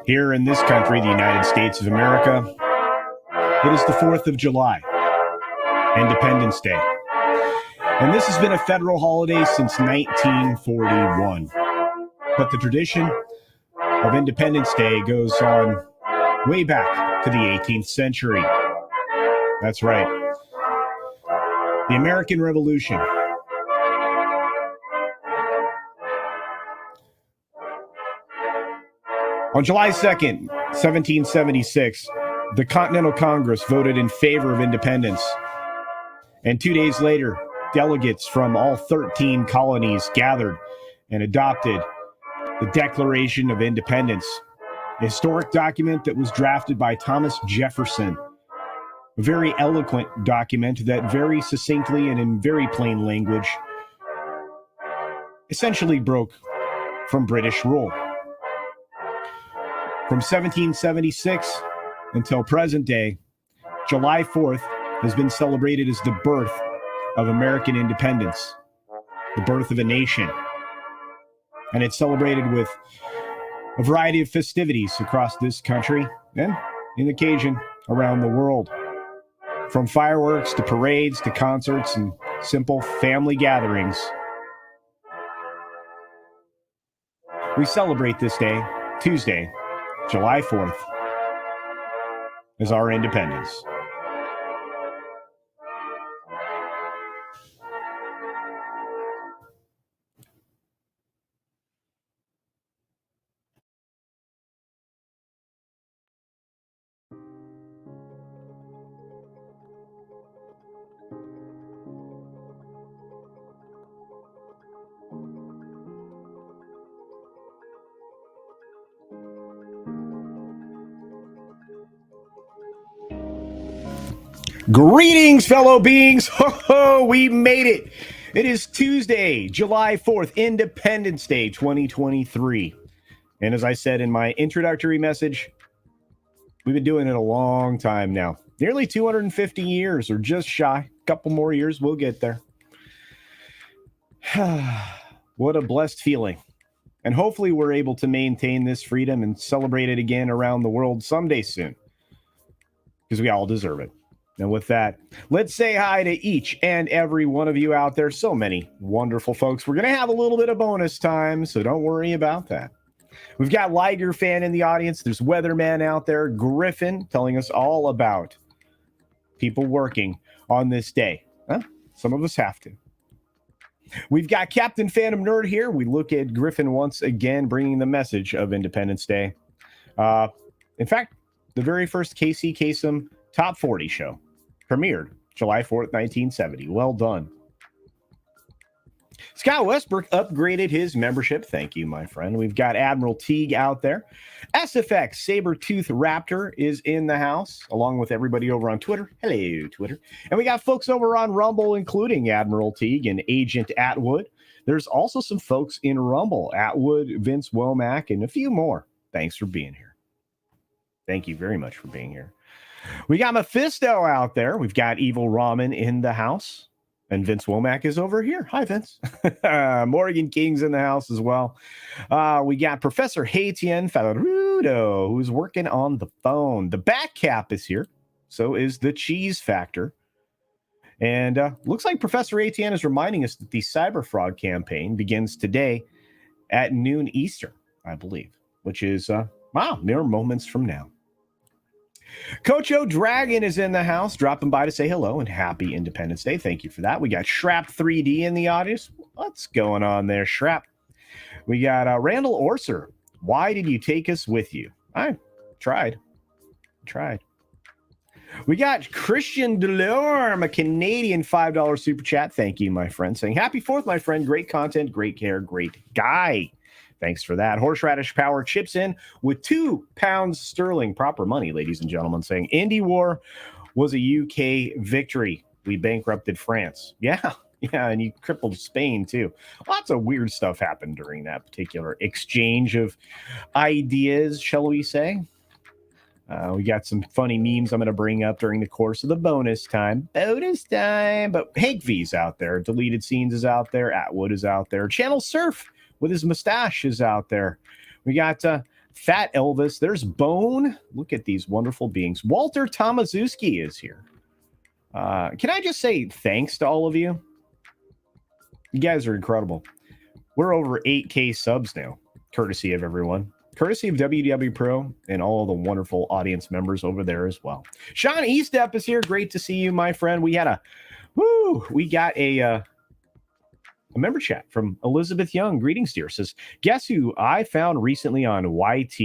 Here in this country, the United States of America, it is the 4th of July, Independence Day. And this has been a federal holiday since 1941. But the tradition of Independence Day goes on way back to the 18th century. That's right. The American Revolution. On July 2nd, 1776, the Continental Congress voted in favor of independence. And 2 days later, delegates from all 13 colonies gathered and adopted the Declaration of Independence, a historic document that was drafted by Thomas Jefferson. A very eloquent document that very succinctly and in very plain language essentially broke from British rule. From 1776 until present day, July 4th has been celebrated as the birth of American independence, the birth of a nation. And it's celebrated with a variety of festivities across this country and, in occasion, around the world. From fireworks to parades to concerts and simple family gatherings. We celebrate this day, Tuesday, July 4th, as our independence. Greetings, fellow beings. Ho, ho, we made it. It is Tuesday, July 4th, Independence Day 2023. And as I said in my introductory message, we've been doing it a long time now. Nearly 250 years or just shy. A couple more years, we'll get there. What a blessed feeling. And hopefully we're able to maintain this freedom and celebrate it again around the world someday soon. Because we all deserve it. And with that, let's say hi to each and every one of you out there. So many wonderful folks. We're going to have a little bit of bonus time, so don't worry about that. We've got Liger fan in the audience. There's Weatherman out there. Griffin telling us all about people working on this day. Huh? Some of us have to. We've got Captain Phantom Nerd here. We look at Griffin once again, bringing the message of Independence Day. In fact, the very first KC Kasem Top 40 show premiered July 4th, 1970. Well done. Scott Westbrook upgraded his membership. Thank you, my friend. We've got Admiral Teague out there. SFX Sabertooth Raptor is in the house, along with everybody over on Twitter. Hello, Twitter. And we got folks over on Rumble, including Admiral Teague and Agent Atwood. There's also some folks in Rumble, Atwood, Vince Womack, and a few more. Thanks for being here. Thank you very much for being here. We got Mephisto out there. We've got Evil Ramen in the house. And Vince Womack is over here. Hi, Vince. Morgan King's in the house as well. We got Professor Haitian Falarudo, who's working on the phone. The Bat Cap is here. So is the Cheese Factor. And looks like Professor Etienne is reminding us that the Cyber Fraud campaign begins today at noon Eastern, I believe, which is, mere moments from now. Coach O Dragon is in the house, dropping by to say hello and happy Independence Day. Thank you for that. We got Shrap 3D in the audience. What's going on there, Shrap? We got Randall Orser. Why did you take us with you? I tried. We got Christian Delorme, a Canadian $5 super chat. Thank you, my friend. Saying, happy 4th, my friend. Great content, great care, great guy. Thanks for that. Horseradish Power chips in with £2 sterling, proper money, ladies and gentlemen, saying Indy War was a UK victory. We bankrupted France. Yeah, and you crippled Spain too. Lots of weird stuff happened during that particular exchange of ideas, shall we say. We got some funny memes I'm going to bring up during the course of the bonus time. But Hank V's out there. Deleted Scenes is out there. Atwood is out there. Channel Surf with his mustache is out there. We got Fat Elvis. There's Bone. Look at these wonderful beings. Walter Tomaszewski is here. Can I just say thanks to all of you? You guys are incredible. We're over 8K subs now, courtesy of everyone. Courtesy of WW Pro and all the wonderful audience members over there as well. Sean Eastep is here. Great to see you, my friend. We got a member chat from Elizabeth Young. Greetings, dear. Says, guess who I found recently on YT?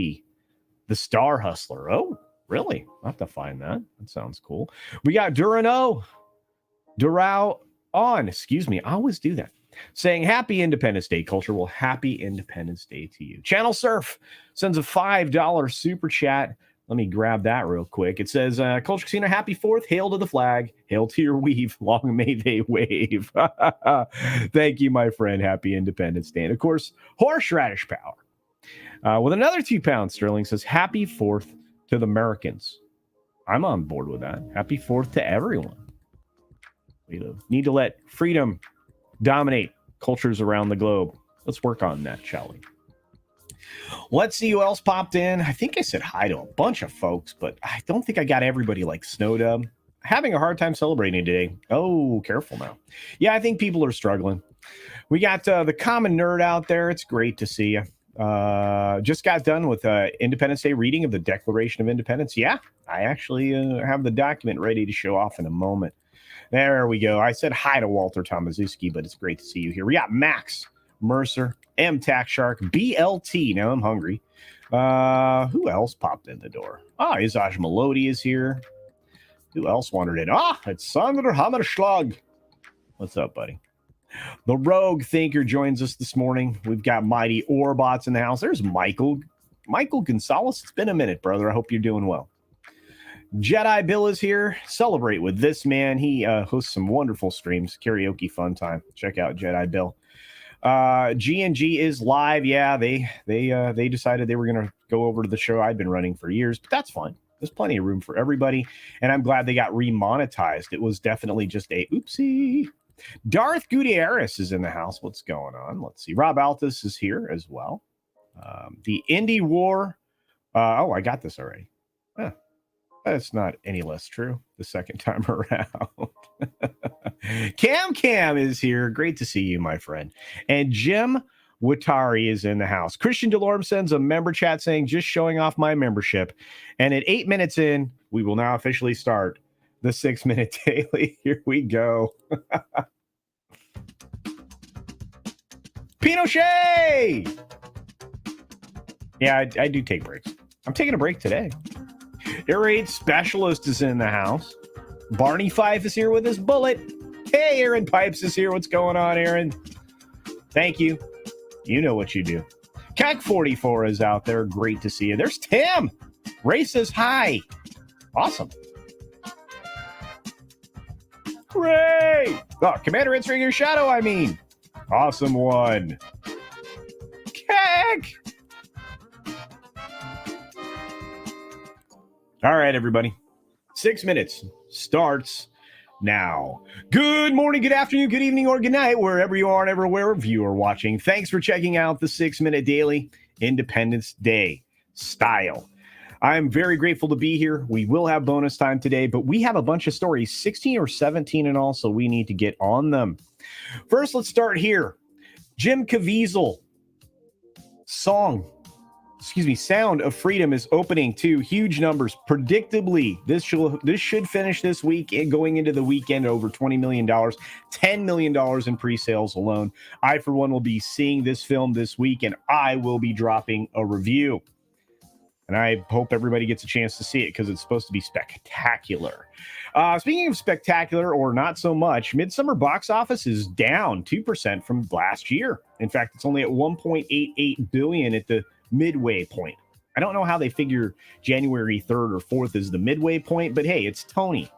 The Star Hustler. Oh, really? I'll have to find that. That sounds cool. We got Durano on. Excuse me. I always do that. Saying happy Independence Day, culture. Well, happy Independence Day to you. Channel Surf sends a $5 super chat. Let me grab that real quick. It says, Culture Casino, happy 4th. Hail to the flag. Hail to your weave. Long may they wave. Thank you, my friend. Happy Independence Day. And, of course, Horseradish Power. With another 2 pounds, Sterling says, happy 4th to the Americans. I'm on board with that. Happy 4th to everyone. We need to let freedom dominate cultures around the globe. Let's work on that, shall we? Let's see who else popped in. I think I said hi to a bunch of folks, but I don't think I got everybody like Snowdub. Having a hard time celebrating today. Oh, careful now. Yeah, I think people are struggling. We got the common nerd out there. It's great to see you. Just got done with Independence Day reading of the Declaration of Independence. Yeah, I actually have the document ready to show off in a moment. There we go. I said hi to Walter Tomaszewski, but it's great to see you here. We got Max Mercer, M Tax Shark, BLT. Now I'm hungry. Who else popped in the door? Izaj Melody is here. Who else wandered in? It's Sander Hammerschlag. What's up, buddy? The Rogue Thinker joins us this morning. We've got Mighty Orbots in the house. There's Michael. Michael Gonzalez. It's been a minute, brother. I hope you're doing well. Jedi Bill is here. Celebrate with this man. He hosts some wonderful streams. Karaoke fun time. Check out Jedi Bill. G&G is live. Yeah, they decided they were going to go over to the show I'd been running for years, but that's fine. There's plenty of room for everybody, and I'm glad they got remonetized. It was definitely just a oopsie. Darth Gutierrez is in the house. What's going on? Let's see. Rob Altus is here as well. The Indy War. I got this already. That's not any less true the second time around. Cam is here. Great to see you, my friend. And Jim Watari is in the house. Christian Delorme sends a member chat saying, just showing off my membership. And at 8 minutes in, we will now officially start the 6-minute daily. Here we go. Pinochet! Yeah, I do take breaks. I'm taking a break today. Air Raid Specialist is in the house. Barney Fife is here with his bullet. Hey, Aaron Pipes is here. What's going on, Aaron? Thank you. You know what you do. CAC 44 is out there. Great to see you. There's Tim. Ray says hi. Awesome. Great. Oh, Commander Instringer Shadow, I mean. Awesome one. CAC. All right, everybody. 6 minutes starts now. Good morning, good afternoon, good evening, or good night, wherever you are and everywhere you are watching. Thanks for checking out the 6-minute daily Independence Day style. I'm very grateful to be here. We will have bonus time today, but we have a bunch of stories, 16 or 17 in all, so we need to get on them. First, let's start here. Jim Caviezel Sound of Freedom is opening to huge numbers. Predictably, this should finish this week and going into the weekend over $20 million, $10 million in pre-sales alone. I, for one, will be seeing this film this week, and I will be dropping a review. And I hope everybody gets a chance to see it because it's supposed to be spectacular. Speaking of spectacular or not so much, Midsummer box office is down 2% from last year. In fact, it's only at $1.88 billion at the midway point. I don't know how they figure January 3rd or 4th is the midway point, but hey, it's Tony.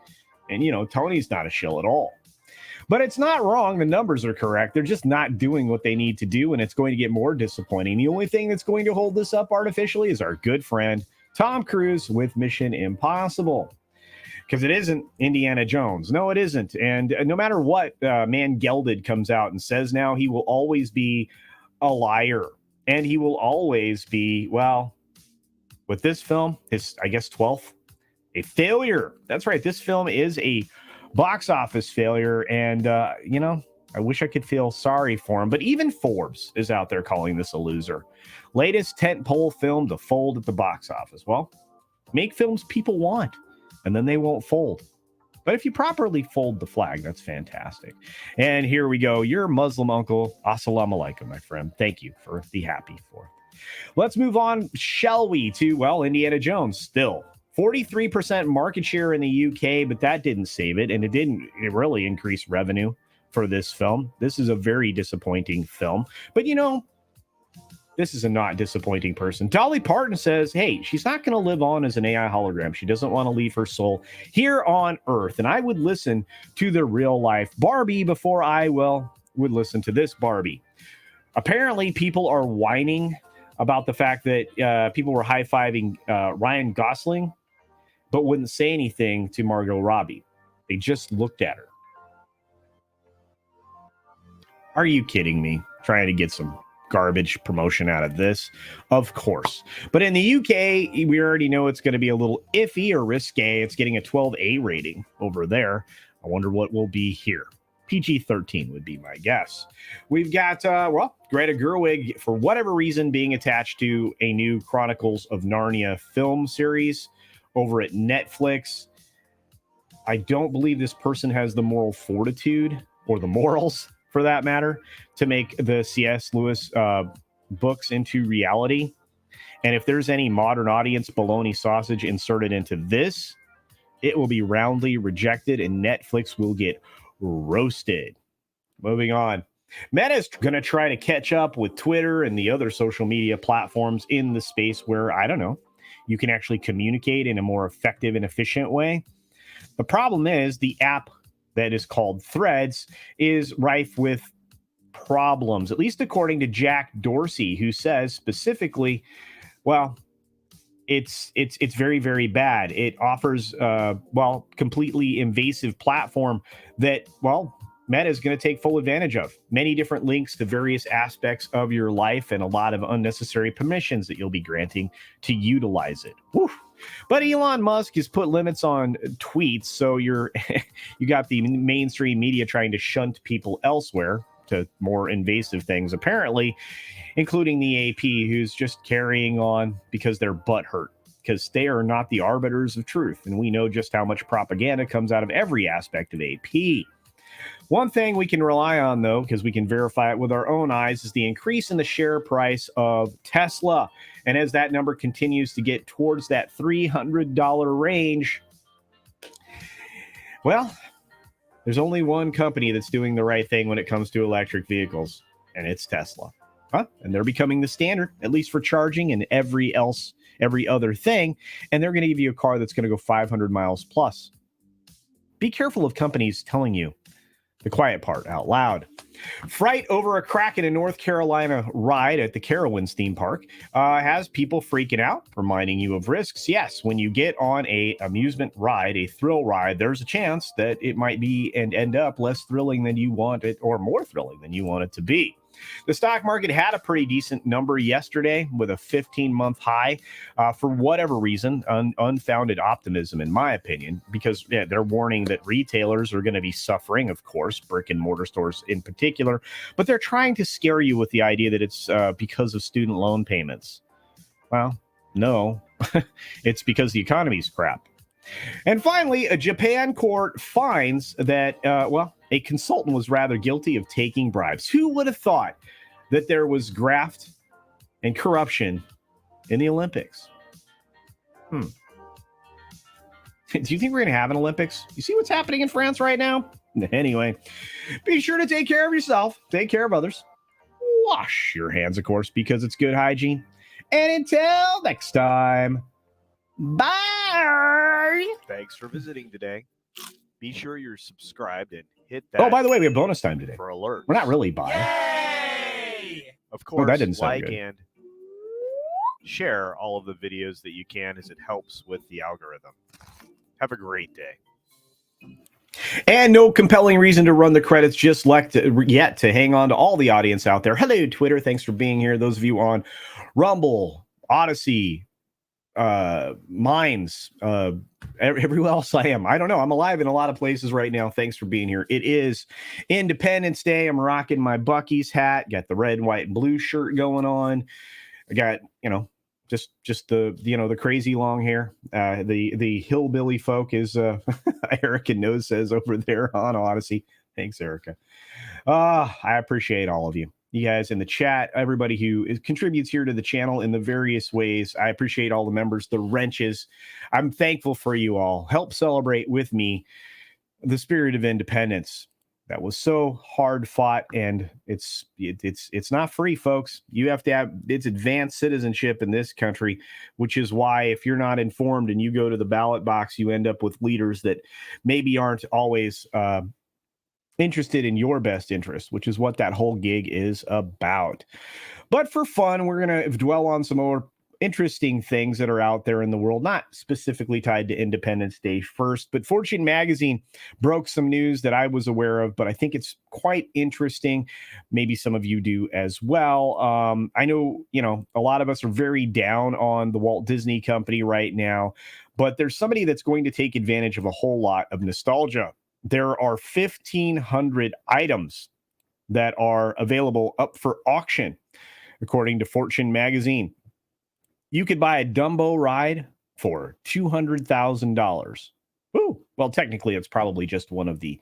And, Tony's not a shill at all. But it's not wrong. The numbers are correct. They're just not doing what they need to do, and it's going to get more disappointing. The only thing that's going to hold this up artificially is our good friend Tom Cruise with Mission Impossible. Because it isn't Indiana Jones. No, it isn't. And no matter what Mangold comes out and says now, he will always be a liar. And he will always be, well, with this film, his, I guess, 12th, a failure. That's right. This film is a box office failure. And, I wish I could feel sorry for him. But even Forbes is out there calling this a loser. Latest tentpole film to fold at the box office. Well, make films people want, and then they won't fold. But if you properly fold the flag, that's fantastic. And here we go. Your Muslim uncle. Assalamu alaikum, my friend. Thank you for the happy for. Let's move on, shall we, to, Indiana Jones still. 43% market share in the UK, but that didn't save it, and it didn't really increase revenue for this film. This is a very disappointing film. But, this is a not disappointing person. Dolly Parton says, hey, she's not going to live on as an AI hologram. She doesn't want to leave her soul here on Earth. And I would listen to the real life Barbie before I, would listen to this Barbie. Apparently, people are whining about the fact that people were high-fiving Ryan Gosling, but wouldn't say anything to Margot Robbie. They just looked at her. Are you kidding me? Trying to get some garbage promotion out of this? Of course. But in the UK, we already know it's going to be a little iffy or risque. It's getting a 12A rating over there. I wonder what will be here. PG-13 would be my guess. We've got, Greta Gerwig, for whatever reason, being attached to a new Chronicles of Narnia film series over at Netflix. I don't believe this person has the moral fortitude, or the morals, for that matter, to make the C.S. Lewis books into reality. And if there's any modern audience bologna sausage inserted into this, it will be roundly rejected and Netflix will get roasted. Moving on. Meta's going to try to catch up with Twitter and the other social media platforms in the space where, you can actually communicate in a more effective and efficient way. The problem is the app that is called Threads is rife with problems, at least according to Jack Dorsey, who says specifically, it's very, very bad. It offers, completely invasive platform that, Meta is going to take full advantage of. Many different links to various aspects of your life and a lot of unnecessary permissions that you'll be granting to utilize it. Whew. But Elon Musk has put limits on tweets, so you got the mainstream media trying to shunt people elsewhere to more invasive things, apparently, including the AP, who's just carrying on because they're butthurt, because they are not the arbiters of truth, and we know just how much propaganda comes out of every aspect of AP. One thing we can rely on, though, because we can verify it with our own eyes, is the increase in the share price of Tesla. And as that number continues to get towards that $300 range, there's only one company that's doing the right thing when it comes to electric vehicles, and it's Tesla. And they're becoming the standard, at least for charging and every other thing. And they're going to give you a car that's going to go 500 miles plus. Be careful of companies telling you the quiet part out loud. Fright over a crack in a North Carolina ride at the Carowinds theme park has people freaking out, reminding you of risks. Yes, when you get on a amusement ride, a thrill ride, there's a chance that it might be and end up less thrilling than you want it, or more thrilling than you want it to be. The stock market had a pretty decent number yesterday with a 15-month high. For whatever reason, unfounded optimism, in my opinion, because they're warning that retailers are going to be suffering, of course, brick and mortar stores in particular, but they're trying to scare you with the idea that it's because of student loan payments. Well, no, it's because the economy's crap. And finally, a Japan court finds that, a consultant was rather guilty of taking bribes. Who would have thought that there was graft and corruption in the Olympics? Do you think we're going to have an Olympics? You see what's happening in France right now? Anyway, be sure to take care of yourself. Take care of others. Wash your hands, of course, because it's good hygiene. And until next time, bye. Thanks for visiting today. Be sure you're subscribed and hit that. Oh, by the way, we have bonus time today for alerts. We're not really bye. Yay! Of course, that didn't sound like good. And share all of the videos that you can, as it helps with the algorithm. Have a great day. And no compelling reason to run the credits just yet to hang on to all the audience out there. Hello, Twitter. Thanks for being here. Those of you on Rumble, Odysee, minds, everywhere else I am. I don't know. I'm alive in a lot of places right now. Thanks for being here. It is Independence Day. I'm rocking my Buc-ee's hat. Got the red, white, and blue shirt going on. I got, just the, the crazy long hair. The hillbilly folk, is Erica Nose says over there on Odysee. Thanks, Erica. I appreciate all of you. You guys in the chat, everybody who contributes here to the channel in the various ways. I appreciate all the members, the wrenches. I'm thankful for you all. Help celebrate with me the spirit of independence that was so hard fought, and it's not free, folks. You have to have it's advanced citizenship in this country, which is why if you're not informed and you go to the ballot box, you end up with leaders that maybe aren't always interested in your best interest, which is what that whole gig is about. But for fun, we're going to dwell on some more interesting things that are out there in the world, not specifically tied to Independence Day first, but Fortune magazine broke some news that I was aware of, but I think it's quite interesting. Maybe some of you do as well. I know, a lot of us are very down on the Walt Disney Company right now, but there's somebody that's going to take advantage of a whole lot of nostalgia. There are 1,500 items that are available up for auction, according to Fortune magazine. You could buy a Dumbo ride for $200,000. Ooh, well, technically, it's probably just one of the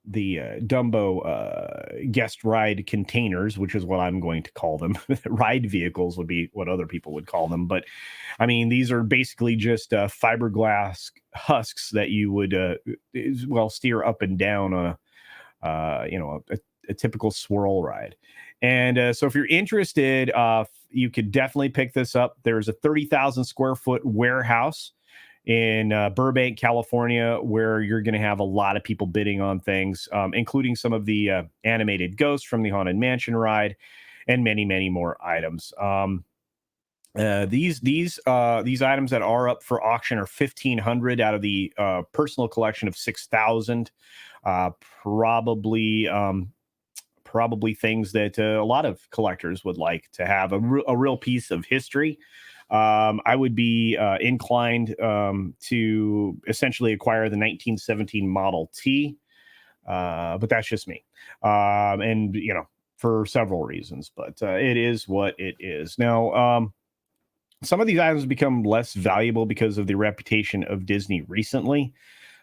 Dumbo guest ride containers, which is what I'm going to call them. Ride vehicles would be what other people would call them. But I mean, these are basically just fiberglass husks that you would, steer up and down on a typical swirl ride. And so if you're interested, you could definitely pick this up. There's a 30,000 square foot warehouse in Burbank, California, where you're going to have a lot of people bidding on things, including some of the animated ghosts from the Haunted Mansion ride, and many, many more items. These items that are up for auction are 1,500 out of the personal collection of 6,000. Probably things that a lot of collectors would like to have, a real piece of history. I would be inclined to essentially acquire the 1917 Model T, but that's just me. And, for several reasons, but it is what it is. Now, some of these items become less valuable because of the reputation of Disney recently,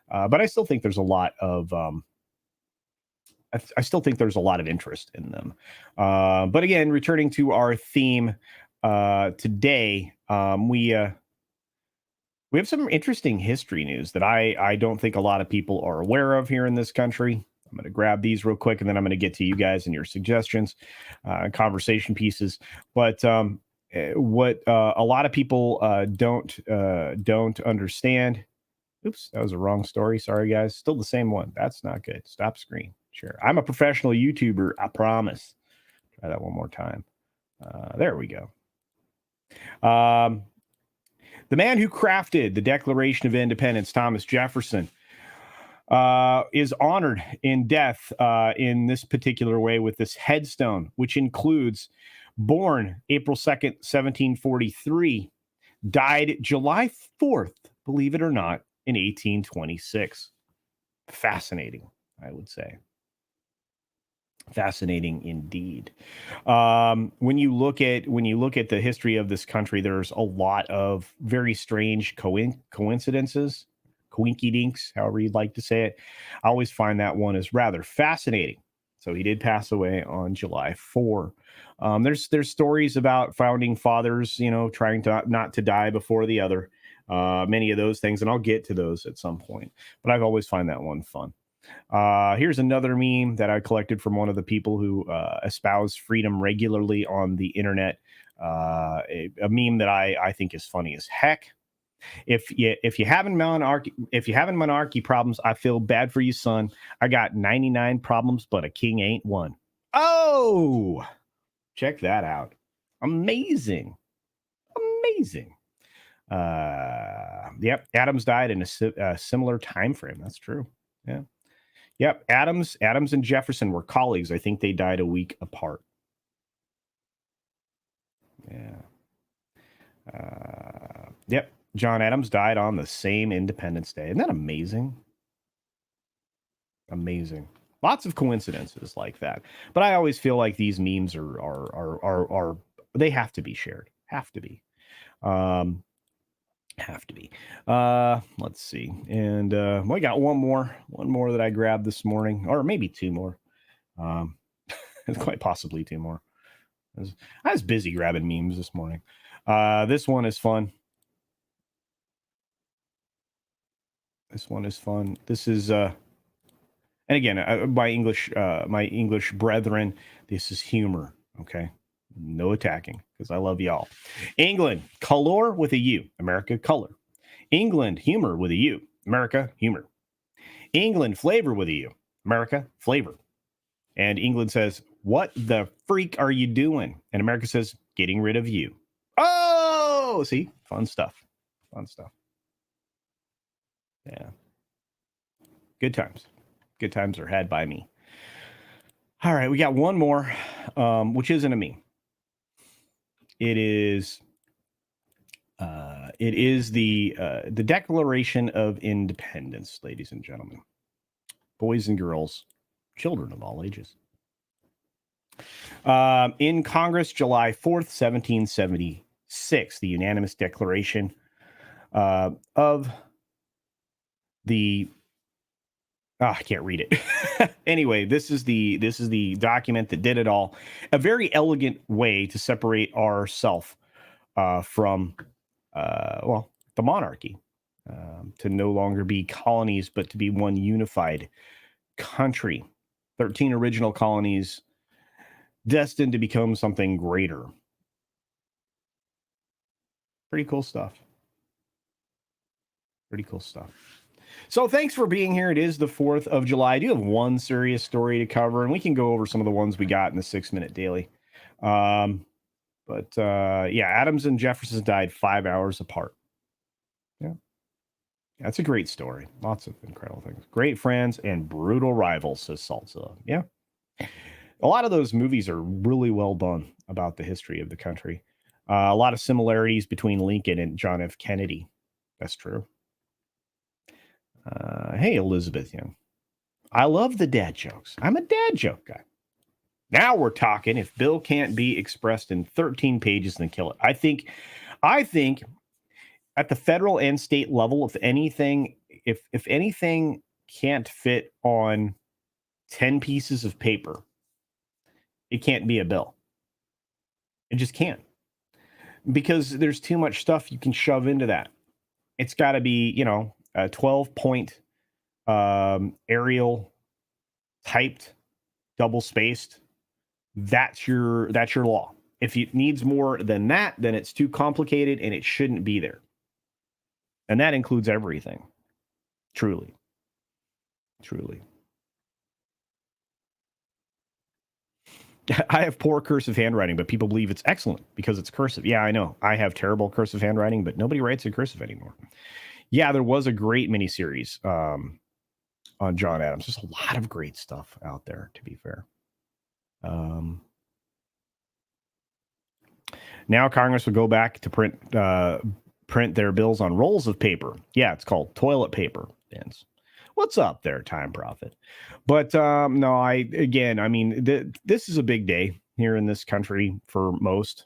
but I still think there's a lot of I still think there's a lot of interest in them. But again, returning to our theme today, we have some interesting history news that I don't think a lot of people are aware of here in this country. I'm going to grab these real quick, and then I'm going to get to you guys and your suggestions, conversation pieces. But what a lot of people don't understand. Oops, that was a wrong story. Sorry, guys. Still the same one. That's not good. Stop screen. Sure. I'm a professional YouTuber. I promise. Try that one more time. There we go. The man who crafted the Declaration of Independence, Thomas Jefferson, is honored in death in this particular way with this headstone, which includes born April 2nd, 1743, died July 4th, believe it or not, in 1826. Fascinating, I would say. Fascinating indeed. When you look at the history of this country, there's a lot of very strange coincidences, coinkydinks, however you'd like to say it. I always find that one is rather fascinating. So he did pass away on July 4. There's stories about founding fathers, trying to not to die before the other. Many of those things, and I'll get to those at some point. But I've always find that one fun. Here's another meme that I collected from one of the people who espouse freedom regularly on the internet. A meme that I think is funny as heck. If you having monarchy problems, I feel bad for you, son. I got 99 problems, but a king ain't one. Oh, check that out. Amazing. Yep, Adams died in a similar time frame. That's true. Yeah. Yep, Adams and Jefferson were colleagues. I think they died a week apart. Yeah. Yep. John Adams died on the same Independence Day. Isn't that amazing? Amazing. Lots of coincidences like that. But I always feel like these memes are they have to be shared. Have to be. Have to be. Let's see. And I got one more that I grabbed this morning, or maybe two more. Quite possibly two more. I was busy grabbing memes this morning. This one is fun. This is and again, my English brethren, this is humor. Okay, no attacking because I love y'all. England, color with a U. America, color. England, humor with a U. America, humor. England, flavor with a U. America, flavor. And England says, "What the freak are you doing?" And America says, "Getting rid of you." Oh, see, fun stuff. Fun stuff. Yeah. Good times. Good times are had by me. All right, we got one more, which isn't a me. It is the Declaration of Independence, ladies and gentlemen, boys and girls, children of all ages. In Congress, July 4th, 1776, the unanimous declaration of the I can't read it. Anyway, this is the document that did it all. A very elegant way to separate ourself from the monarchy, to no longer be colonies, but to be one unified country. 13 original colonies destined to become something greater. Pretty cool stuff. Pretty cool stuff. So thanks for being here. It is the 4th of July. I do have one serious story to cover, and we can go over some of the ones we got in the 6-minute daily. Adams and Jefferson died 5 hours apart. Yeah. That's a great story. Lots of incredible things. Great friends and brutal rivals, says Salsa. Yeah. A lot of those movies are really well done about the history of the country. A lot of similarities between Lincoln and John F. Kennedy. That's true. Hey, Elizabeth Young. I love the dad jokes. I'm a dad joke guy. Now we're talking. If Bill can't be expressed in 13 pages, then kill it. I think at the federal and state level, if anything can't fit on 10 pieces of paper, it can't be a bill. It just can't. Because there's too much stuff you can shove into that. It's got to be, a 12-point Arial typed, double spaced. That's your law. If it needs more than that, then it's too complicated and it shouldn't be there. And that includes everything. Truly. I have poor cursive handwriting, but people believe it's excellent because it's cursive. Yeah, I know. I have terrible cursive handwriting, but nobody writes in cursive anymore. Yeah, there was a great miniseries on John Adams. There's a lot of great stuff out there, to be fair. Now Congress will go back to print their bills on rolls of paper. Yeah, it's called toilet paper, Vince. What's up there, Time Prophet? But this is a big day here in this country for most.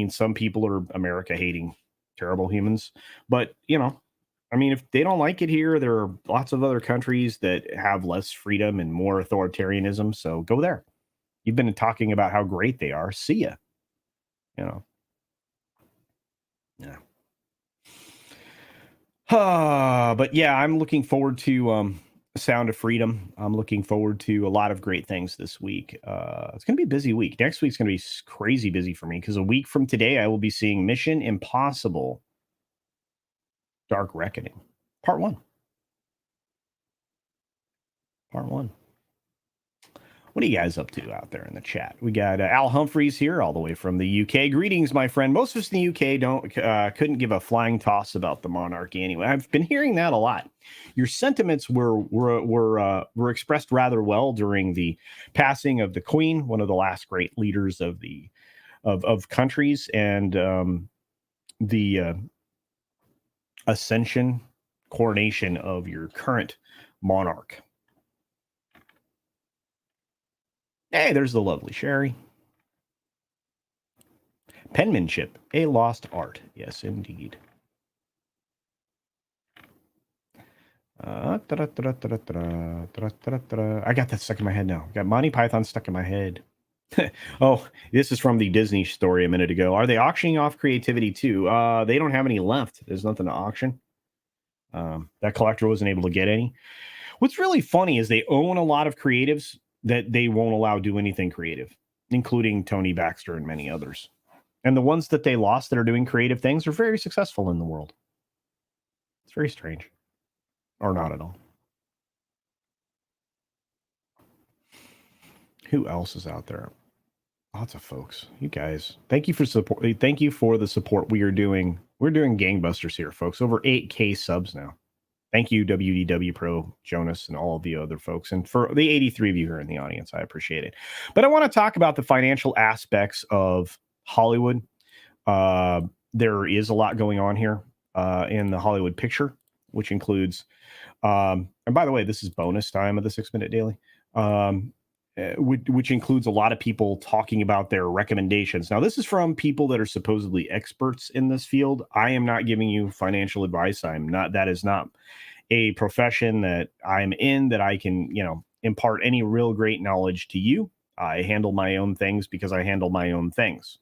Some people are America-hating, terrible humans. But, if they don't like it here, there are lots of other countries that have less freedom and more authoritarianism. So go there. You've been talking about how great they are. See ya. Yeah. But yeah, I'm looking forward to Sound of Freedom. I'm looking forward to a lot of great things this week. It's going to be a busy week. Next week's going to be crazy busy for me because a week from today, I will be seeing Mission Impossible Dark Reckoning, Part 1. What are you guys up to out there in the chat? We got Al Humphreys here all the way from the UK. Greetings, my friend. Most of us in the UK couldn't give a flying toss about the monarchy anyway. I've been hearing that a lot. Your sentiments were expressed rather well during the passing of the Queen, one of the last great leaders of countries, and the ascension, coronation of your current monarch. Hey, there's the lovely Sherry. Penmanship, a lost art. Yes, indeed. I got that stuck in my head now. I got Monty Python stuck in my head. Oh, this is from the Disney story a minute ago. Are they auctioning off creativity too? They don't have any left. There's nothing to auction. That collector wasn't able to get any. What's really funny is they own a lot of creatives that they won't allow do anything creative, including Tony Baxter and many others. And the ones that they lost that are doing creative things are very successful in the world. It's very strange. Or not at all. Who else is out there? Lots of folks. You guys, thank you for support. Thank you for the support we are doing. We're doing gangbusters here, folks. Over 8K subs now. Thank you, WDW Pro, Jonas, and all of the other folks. And for the 83 of you here in the audience, I appreciate it. But I want to talk about the financial aspects of Hollywood. There is a lot going on here in the Hollywood picture, which includes, and by the way, this is bonus time of the 6 Minute Daily, which includes a lot of people talking about their recommendations. Now, this is from people that are supposedly experts in this field. I am not giving you financial advice. That is not a profession that I'm in that I can, impart any real great knowledge to you. I handle my own things because I handle my own things.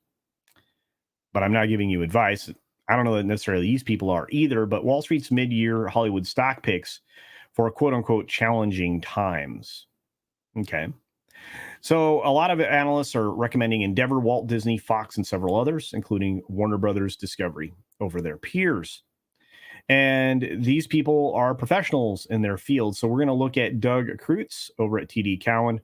But I'm not giving you advice. I don't know that necessarily these people are either, but Wall Street's mid-year Hollywood stock picks for quote-unquote challenging times. Okay. So a lot of analysts are recommending Endeavor, Walt Disney, Fox, and several others, including Warner Brothers Discovery, over their peers. And these people are professionals in their field. So we're going to look at Doug Kreutz over at TD Cowen.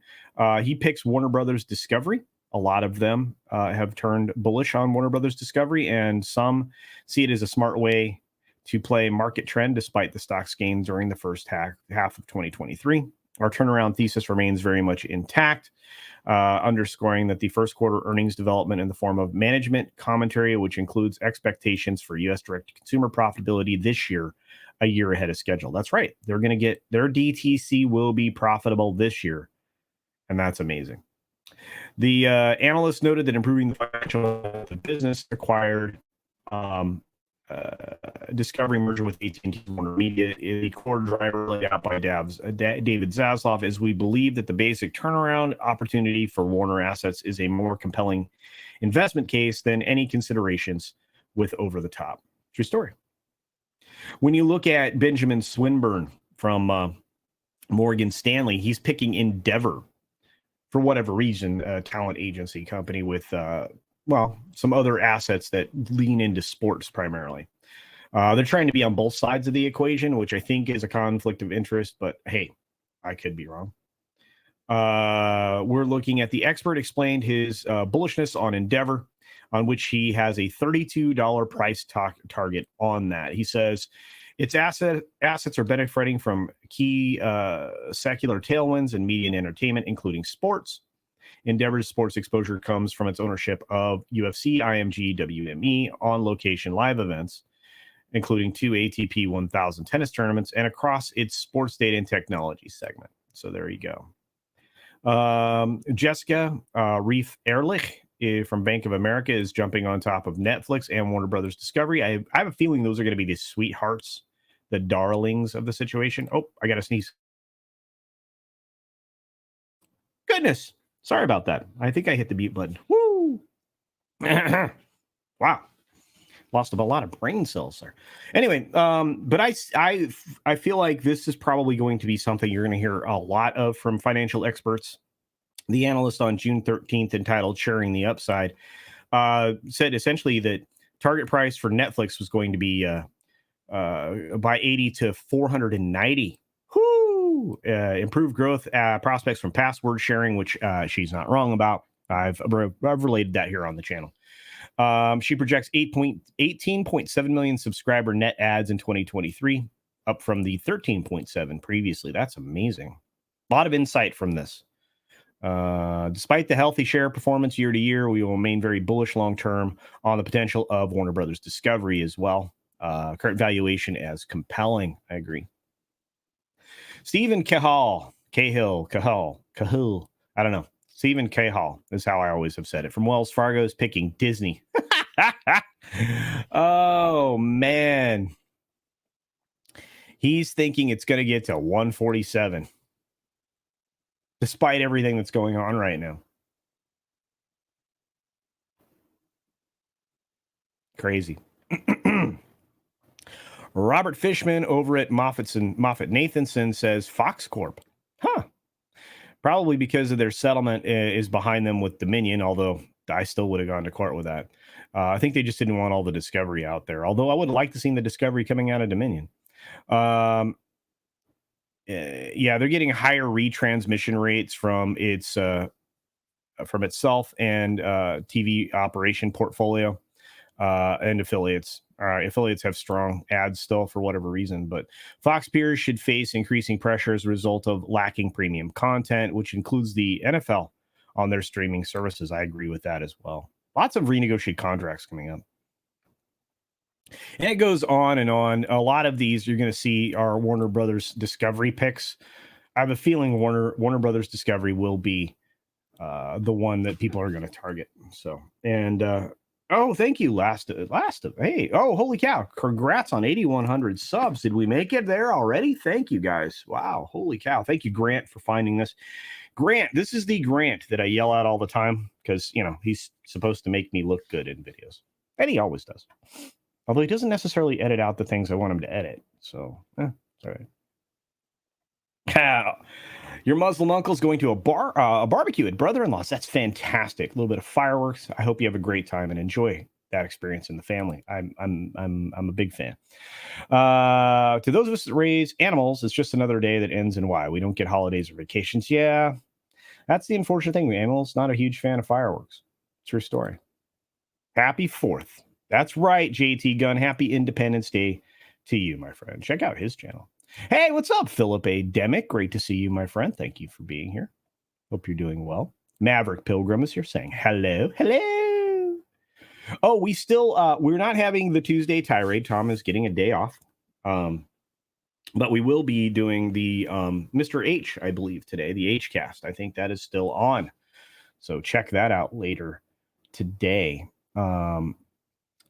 He picks Warner Brothers Discovery. A lot of them have turned bullish on Warner Brothers Discovery, and some see it as a smart way to play market trend despite the stock's gains during the first half of 2023. Our turnaround thesis remains very much intact, underscoring that the first quarter earnings development in the form of management commentary, which includes expectations for U.S. direct-to-consumer profitability this year, a year ahead of schedule. That's right. They're going to get their DTC will be profitable this year, and that's amazing. The analyst noted that improving the financial health of business required Discovery merger with AT&T Warner Media is the core driver laid out by David Zaslav, as we believe that the basic turnaround opportunity for Warner assets is a more compelling investment case than any considerations with over the top. True story. When you look at Benjamin Swinburne from Morgan Stanley, he's picking Endeavor for whatever reason, a talent agency company with some other assets that lean into sports primarily. They're trying to be on both sides of the equation, which I think is a conflict of interest, but hey, I could be wrong. We're looking at the expert explained his bullishness on Endeavor, on which he has a $32 price target on that. He says its assets are benefiting from key secular tailwinds in media and entertainment, including sports. Endeavor's sports exposure comes from its ownership of UFC, IMG, WME on-location live events, including 2 ATP 1000 tennis tournaments, and across its sports data and technology segment. So there you go. Jessica Reif Ehrlich from Bank of America is jumping on top of Netflix and Warner Brothers Discovery. I have a feeling those are going to be the sweethearts, the darlings of the situation. Oh, I got to sneeze. Goodness. Sorry about that. I think I hit the mute button. Woo! Wow. Lost a lot of brain cells there. Anyway, but I feel like this is probably going to be something you're going to hear a lot of from financial experts. The analyst on June 13th, entitled Sharing the Upside, said essentially that target price for Netflix was going to be by 80 to 490. Improved growth prospects from password sharing, which she's not wrong about. I've related that here on the channel. She projects 18.7 million subscriber net adds in 2023, up from the 13.7 previously. That's amazing. A lot of insight from this. Despite the healthy share performance year to year, we will remain very bullish long term on the potential of Warner Brothers Discovery as well. Current valuation as compelling. I agree. Stephen Cahill. I don't know. Stephen Cahill is how I always have said it. From Wells Fargo is picking Disney. Oh, man. He's thinking it's going to get to 147. Despite everything that's going on right now. Crazy. Robert Fishman over at Moffett-Nathanson says Fox Corp. Huh. Probably because of their settlement is behind them with Dominion, although I still would have gone to court with that. I think they just didn't want all the Discovery out there, although I would like to see the Discovery coming out of Dominion. Yeah, they're getting higher retransmission rates from itself and TV operation portfolio and affiliates. Affiliates have strong ads still for whatever reason, but Fox peers should face increasing pressure as a result of lacking premium content, which includes the NFL on their streaming services. I agree with that as well. Lots of renegotiated contracts coming up. And it goes on and on. A lot of these you're going to see are Warner Brothers Discovery picks. I have a feeling Warner Brothers Discovery will be the one that people are going to target. So, and oh, thank you, last of hey, oh, holy cow! Congrats on 8,100 subs. Did we make it there already? Thank you, guys. Wow, holy cow! Thank you, Grant, for finding this. Grant, this is the Grant that I yell at all the time because he's supposed to make me look good in videos, and he always does. Although he doesn't necessarily edit out the things I want him to edit. So, it's all right. Your Muslim uncle's going to a barbecue at brother-in-law's. That's fantastic. A little bit of fireworks. I hope you have a great time and enjoy that experience in the family. I'm a big fan. To those of us that raise animals, it's just another day that ends in Y. We don't get holidays or vacations. Yeah, that's the unfortunate thing. Animals, not a huge fan of fireworks. True story. Happy 4th. That's right, JT Gunn. Happy Independence Day to you, my friend. Check out his channel. Hey, what's up, Philip A. Demick? Great to see you, my friend. Thank you for being here. Hope you're doing well. Maverick Pilgrim is here saying hello. Hello. Oh, we're not having the Tuesday tirade. Tom is getting a day off. But we will be doing the Mr. H, I believe, today, the H cast. I think that is still on. So check that out later today.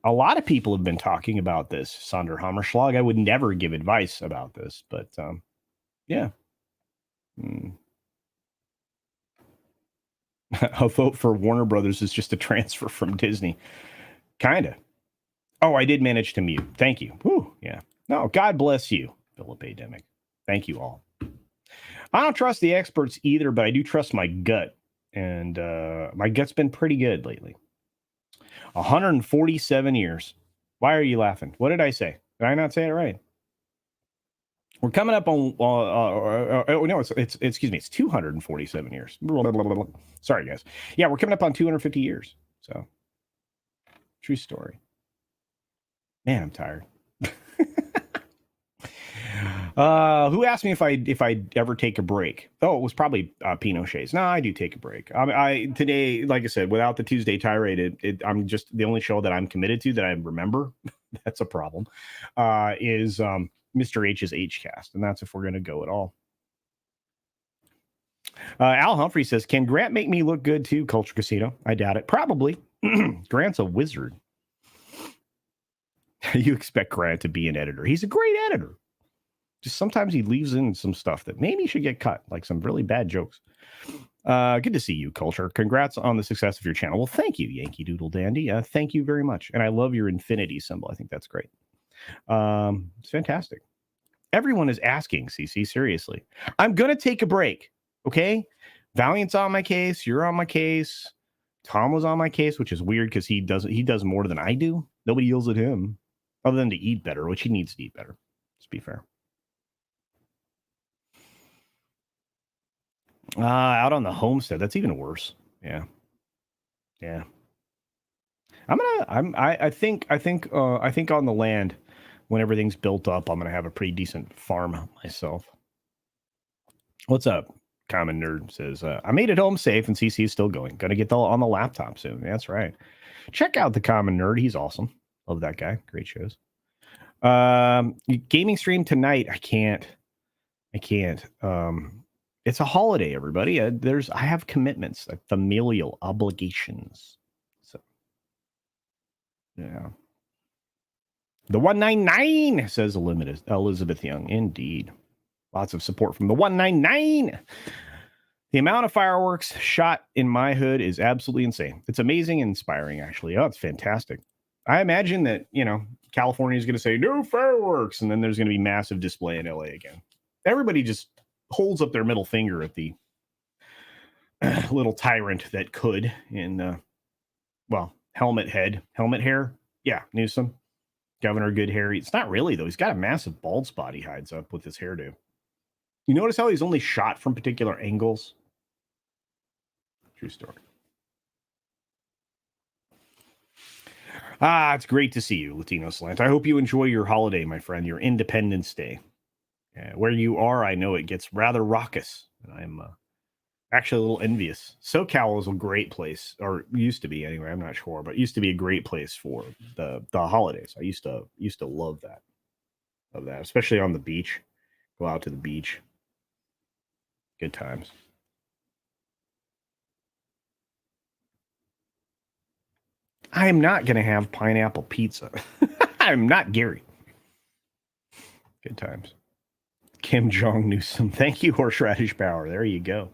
A lot of people have been talking about this, Sonder Hammerschlag. I would never give advice about this, but yeah. A vote for Warner Brothers is just a transfer from Disney. Kind of. Oh, I did manage to mute. Thank you. Whew, yeah. No, God bless you, Philip A. Demick. Thank you all. I don't trust the experts either, but I do trust my gut. And my gut's been pretty good lately. 147 years. Why are you laughing? What did I say? Did I not say it right? We're coming up on. No, it's 247 years. Blah, blah, blah, blah. Sorry, guys. Yeah, we're coming up on 250 years. So, true story. Man, I'm tired. Who asked me if I ever take a break? Oh, it was probably Pinochet's. No, I do take a break. I today, like I said, without the Tuesday tirade, I'm just the only show that I'm committed to that I remember. That's a problem. Is Mr. H's Hcast, and that's if we're going to go at all. Al Humphrey says, "Can Grant make me look good too?" Culture Casino. I doubt it. Probably. Grant's a wizard. You expect Grant to be an editor? He's a great editor. Just sometimes he leaves in some stuff that maybe should get cut, like some really bad jokes. Good to see you, Culture. Congrats on the success of your channel. Well, thank you, Yankee Doodle Dandy. Thank you very much. And I love your infinity symbol. I think that's great. It's fantastic. Everyone is asking, CC, seriously. I'm going to take a break, okay? Valiant's on my case. You're on my case. Tom was on my case, which is weird because he does more than I do. Nobody yells at him other than to eat better, which he needs to eat better. Let's be fair. Out on the homestead. That's even worse. Yeah. I think on the land, when everything's built up, I'm gonna have a pretty decent farm myself. What's up, Common Nerd says, I made it home safe and CC is still going. Gonna get on the laptop soon. That's right. Check out the Common Nerd. He's awesome. Love that guy. Great shows. Gaming stream tonight. I can't. It's a holiday, everybody. I have commitments, like familial obligations. So, yeah. The 199 says Elizabeth Young. Indeed. Lots of support from the 199. The amount of fireworks shot in my hood is absolutely insane. It's amazing and inspiring, actually. Oh, it's fantastic. I imagine that, California is going to say no fireworks, and then there's going to be massive display in LA again. Everybody just holds up their middle finger at the little tyrant that could in, helmet hair. Yeah, Newsom. Governor Good Hair. It's not really, though. He's got a massive bald spot he hides up with his hairdo. You notice how he's only shot from particular angles? True story. It's great to see you, Latino Slant. I hope you enjoy your holiday, my friend, your Independence Day. Where you are, I know it gets rather raucous. And I'm actually a little envious. SoCal is a great place, or used to be anyway. I'm not sure, but used to be a great place for the holidays. I used to love that. Love that, especially on the beach. Go out to the beach. Good times. I am not going to have pineapple pizza. I'm not Gary. Good times. Kim Jong Newsom. Thank you, Horseradish Power. There you go.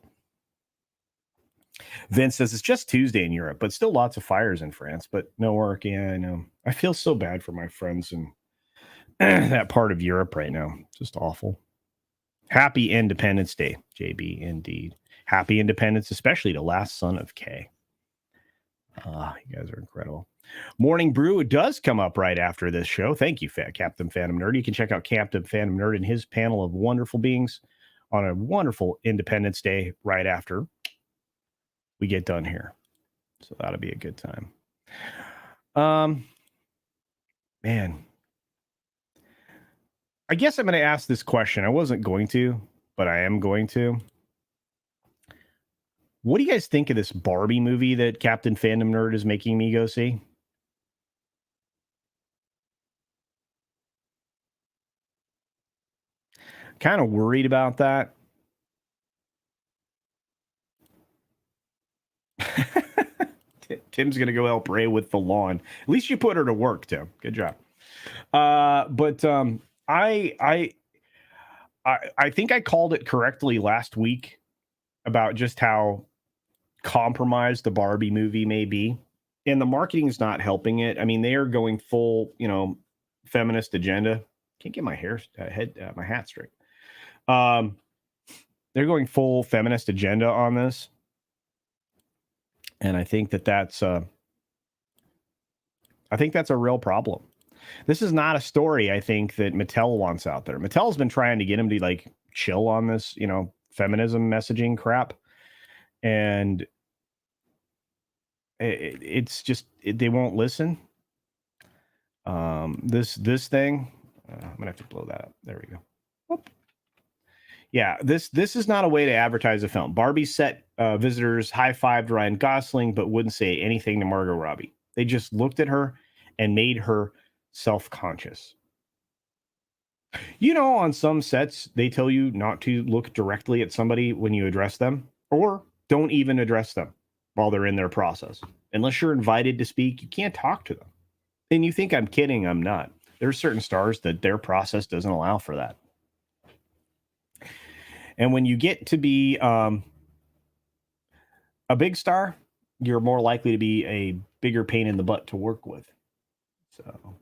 Vince says it's just Tuesday in Europe, but still lots of fires in France, but no work. Yeah, I know. I feel so bad for my friends in that part of Europe right now. Just awful. Happy Independence Day, JB, indeed. Happy Independence, especially to Last Son of K. You guys are incredible. Morning Brew does come up right after this show. Thank you, Captain Phantom Nerd. You can check out Captain Phantom Nerd and his panel of wonderful beings on a wonderful Independence Day right after we get done here. So that'll be a good time. Man. I guess I'm going to ask this question. I wasn't going to, but I am going to. What do you guys think of this Barbie movie that Captain Fandom Nerd is making me go see? Kind of worried about that. Tim's going to go help Ray with the lawn. At least you put her to work, Tim. Good job. But I think I called it correctly last week about just how compromised the Barbie movie may be. And the marketing is not helping it. I mean, they are going full, feminist agenda. Can't get my my hat straight. They're going full feminist agenda on this. And I think that's a real problem. This is not a story, I think, that Mattel wants out there. Mattel's been trying to get him to chill on this, feminism messaging crap. And it's just, they won't listen. This thing, I'm going to have to blow that up. There we go. Whoop. Yeah, this is not a way to advertise a film. Barbie set visitors high-fived Ryan Gosling, but wouldn't say anything to Margot Robbie. They just looked at her and made her self-conscious. On some sets, they tell you not to look directly at somebody when you address them, or don't even address them while they're in their process. Unless you're invited to speak, you can't talk to them. And you think I'm kidding, I'm not. There's certain stars that their process doesn't allow for that. And when you get to be a big star, you're more likely to be a bigger pain in the butt to work with. So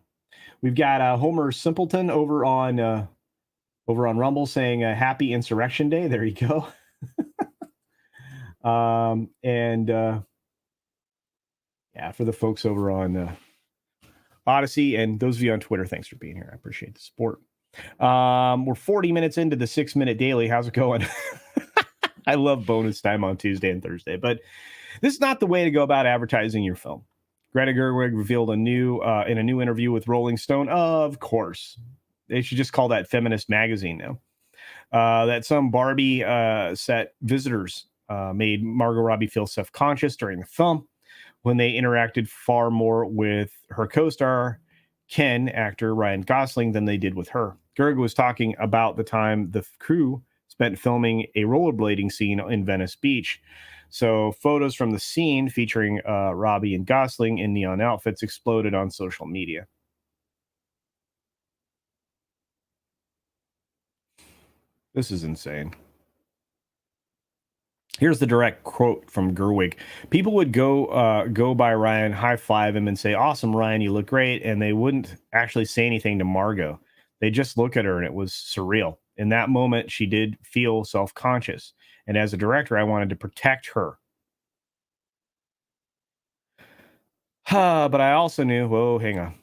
we've got Homer Simpleton over on Rumble saying happy Insurrection Day. There you go. Yeah, for the folks over on Odysee and those of you on Twitter, thanks for being here. I appreciate the support. We're 40 minutes into the 6-minute daily. How's it going? I love bonus time on Tuesday and Thursday, but this is not the way to go about advertising your film. Greta Gerwig revealed in a new interview with Rolling Stone. Of course, they should just call that Feminist Magazine now. that some Barbie set visitors made Margot Robbie feel self-conscious during the film when they interacted far more with her co-star Ken, actor Ryan Gosling, than they did with her. Gerwig was talking about the time the crew spent filming a rollerblading scene in Venice Beach. So photos from the scene featuring Robbie and Gosling in neon outfits exploded on social media. This is insane. Here's the direct quote from Gerwig. People would go by Ryan, high five him, and say, "Awesome, Ryan, you look great." And they wouldn't actually say anything to Margot. They just look at her, and it was surreal. In that moment, she did feel self-conscious. And as a director, I wanted to protect her. But I also knew, whoa, hang on.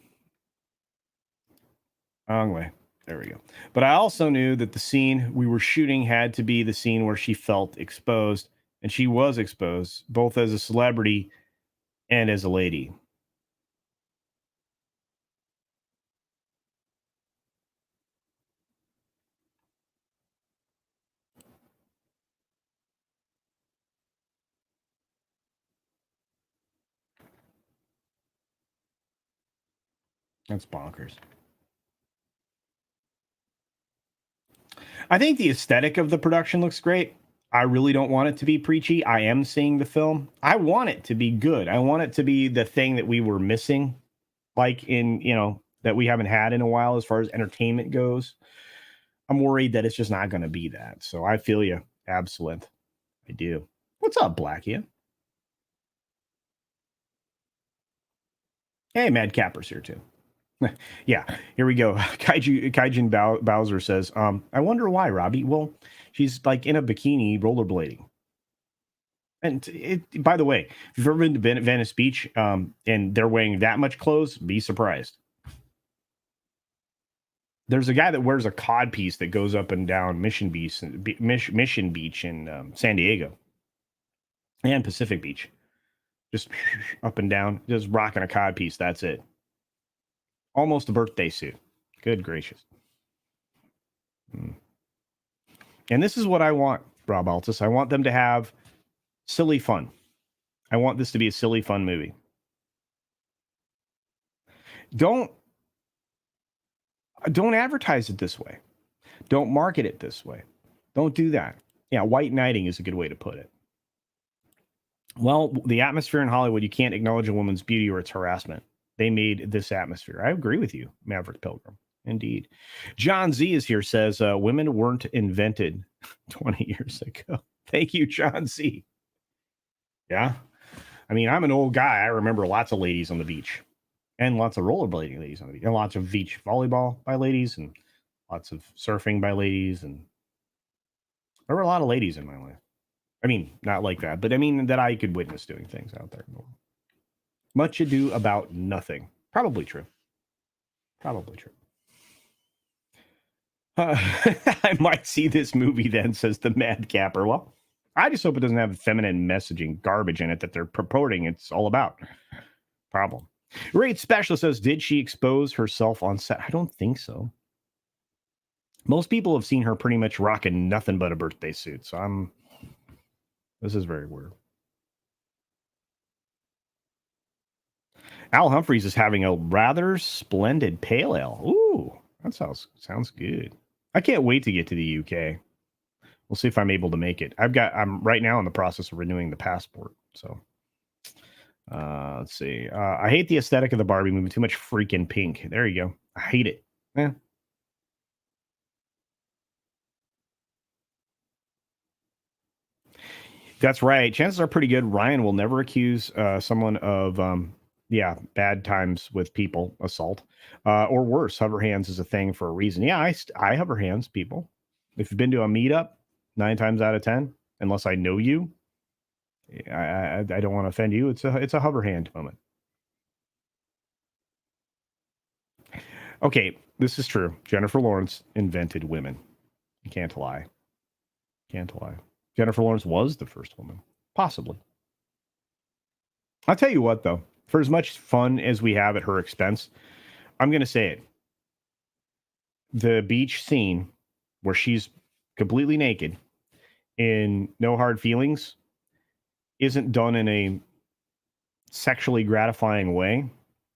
Wrong way. There we go. But I also knew that the scene we were shooting had to be the scene where she felt exposed, and she was exposed, both as a celebrity and as a lady. That's bonkers. I think the aesthetic of the production looks great. I really don't want it to be preachy. I am seeing the film. I want it to be good. I want it to be the thing that we were missing, like that we haven't had in a while as far as entertainment goes. I'm worried that it's just not going to be that. So I feel you. Absolute. I do. What's up, Blackie? Hey, Mad Capper's here too. Yeah, here we go. Kaijin Bowser says, I wonder why, Robbie. Well, she's like in a bikini rollerblading. And by the way, if you've ever been to Venice Beach and they're wearing that much clothes, be surprised. There's a guy that wears a cod piece that goes up and down Mission Beach in San Diego and Pacific Beach. Just up and down, just rocking a cod piece. That's it. Almost a birthday suit. Good gracious. And this is what I want, Rob Altus. I want them to have silly fun. I want this to be a silly fun movie. Don't advertise it this way. Don't market it this way. Don't do that. Yeah, white knighting is a good way to put it. Well, the atmosphere in Hollywood, you can't acknowledge a woman's beauty or it's harassment. They made this atmosphere. I agree with you, Maverick Pilgrim. Indeed. John Z is here, says women weren't invented 20 years ago. Thank you, John Z. Yeah. I mean, I'm an old guy. I remember lots of ladies on the beach and lots of rollerblading ladies on the beach and lots of beach volleyball by ladies and lots of surfing by ladies. And there were a lot of ladies in my life. I mean, not like that, but I mean that I could witness doing things out there in the world. Much ado about nothing. Probably true. Probably true. I might see this movie then, says the Mad Capper. Well, I just hope it doesn't have feminine messaging garbage in it that they're purporting it's all about. Problem. Raid Specialist says, did she expose herself on set? I don't think so. Most people have seen her pretty much rocking nothing but a birthday suit. So this is very weird. Al Humphreys is having a rather splendid pale ale. Ooh, that sounds good. I can't wait to get to the UK. We'll see if I'm able to make it. I'm right now in the process of renewing the passport. So let's see. I hate the aesthetic of the Barbie movie. Too much freaking pink. There you go. I hate it. That's right. Chances are pretty good. Ryan will never accuse someone of bad times with people, assault, or worse. Hover hands is a thing for a reason. Yeah, I hover hands, people. If you've been to a meetup, 9 times out of 10, unless I know you, I don't want to offend you. It's a hover hand moment. Okay, this is true. Jennifer Lawrence invented women. You can't lie. Can't lie. Jennifer Lawrence was the first woman, possibly. I'll tell you what, though. For as much fun as we have at her expense, I'm going to say it. The beach scene where she's completely naked in no hard feelings isn't done in a sexually gratifying way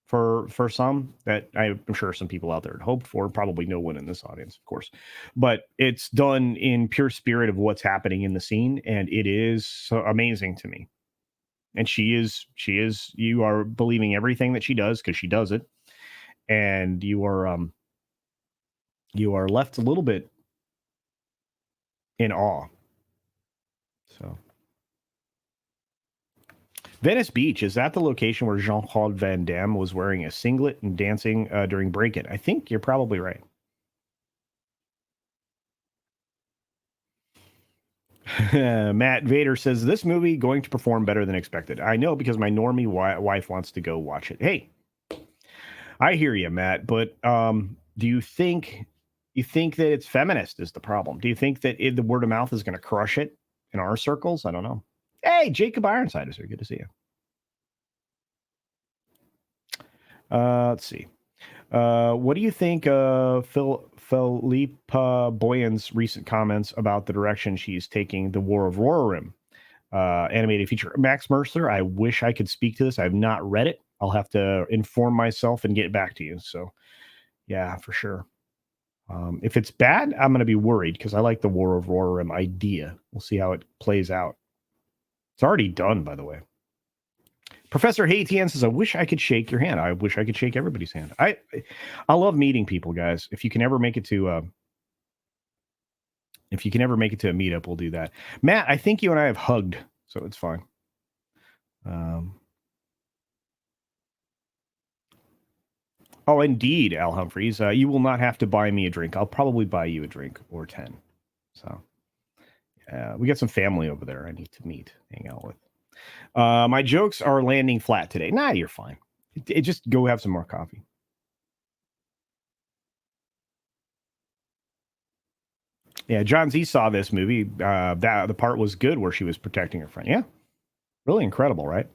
for some that I'm sure some people out there had hoped for, probably no one in this audience, of course, but it's done in pure spirit of what's happening in the scene, and it is so amazing to me. And she is you are believing everything that she does because she does it, and you are left a little bit in awe. So Venice Beach, is that the location where Jean-Claude Van Damme was wearing a singlet and dancing during Break-It? I think you're probably right. Matt Vader says, this movie going to perform better than expected. I know, because my normie wife wants to go watch it. Hey, I hear you, Matt, but do you think that it's feminist is the problem? Do you think that the word of mouth is going to crush it in our circles? I don't know. Hey, Jacob Ironside is here. Good to see you. Let's see. What do you think of Philippa Boyan's recent comments about the direction she's taking the War of Rorarim animated feature? Max Mercer, I wish I could speak to this. I've not read it. I'll have to inform myself and get back to you. So, yeah, for sure. If it's bad, I'm going to be worried because I like the War of Rorarim idea. We'll see how it plays out. It's already done, by the way. Professor Haytian says, I wish I could shake your hand. I wish I could shake everybody's hand. I love meeting people, guys. If you can ever make it to a meetup, we'll do that. Matt, I think you and I have hugged, so it's fine. Oh, indeed, Al Humphreys. You will not have to buy me a drink. I'll probably buy you a drink or 10. So we got some family over there I need to hang out with. My jokes are landing flat today. Nah, you're fine. Just go have some more coffee. Yeah, John Z saw this movie. The part was good where she was protecting her friend. Yeah, really incredible, right?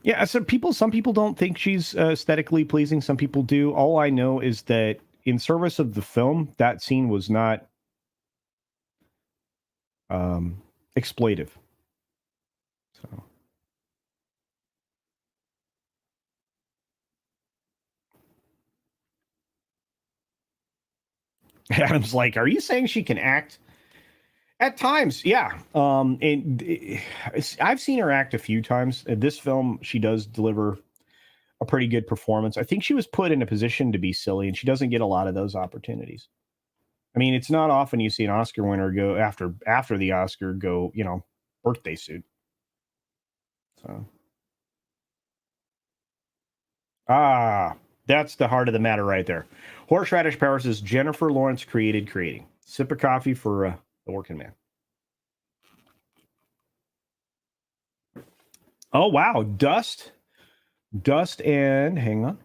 Yeah, so some people don't think she's aesthetically pleasing. Some people do. All I know is that in service of the film, that scene was not exploitive. So. Adam's like, are you saying she can act? At times, yeah. I've seen her act a few times. In this film, she does deliver a pretty good performance. I think she was put in a position to be silly, and she doesn't get a lot of those opportunities. I mean, it's not often you see an Oscar winner go after the Oscar go, birthday suit. So, that's the heart of the matter right there. Horseradish Power says Jennifer Lawrence created creating. Sip of coffee for the working man. Oh wow, dust, and hang on.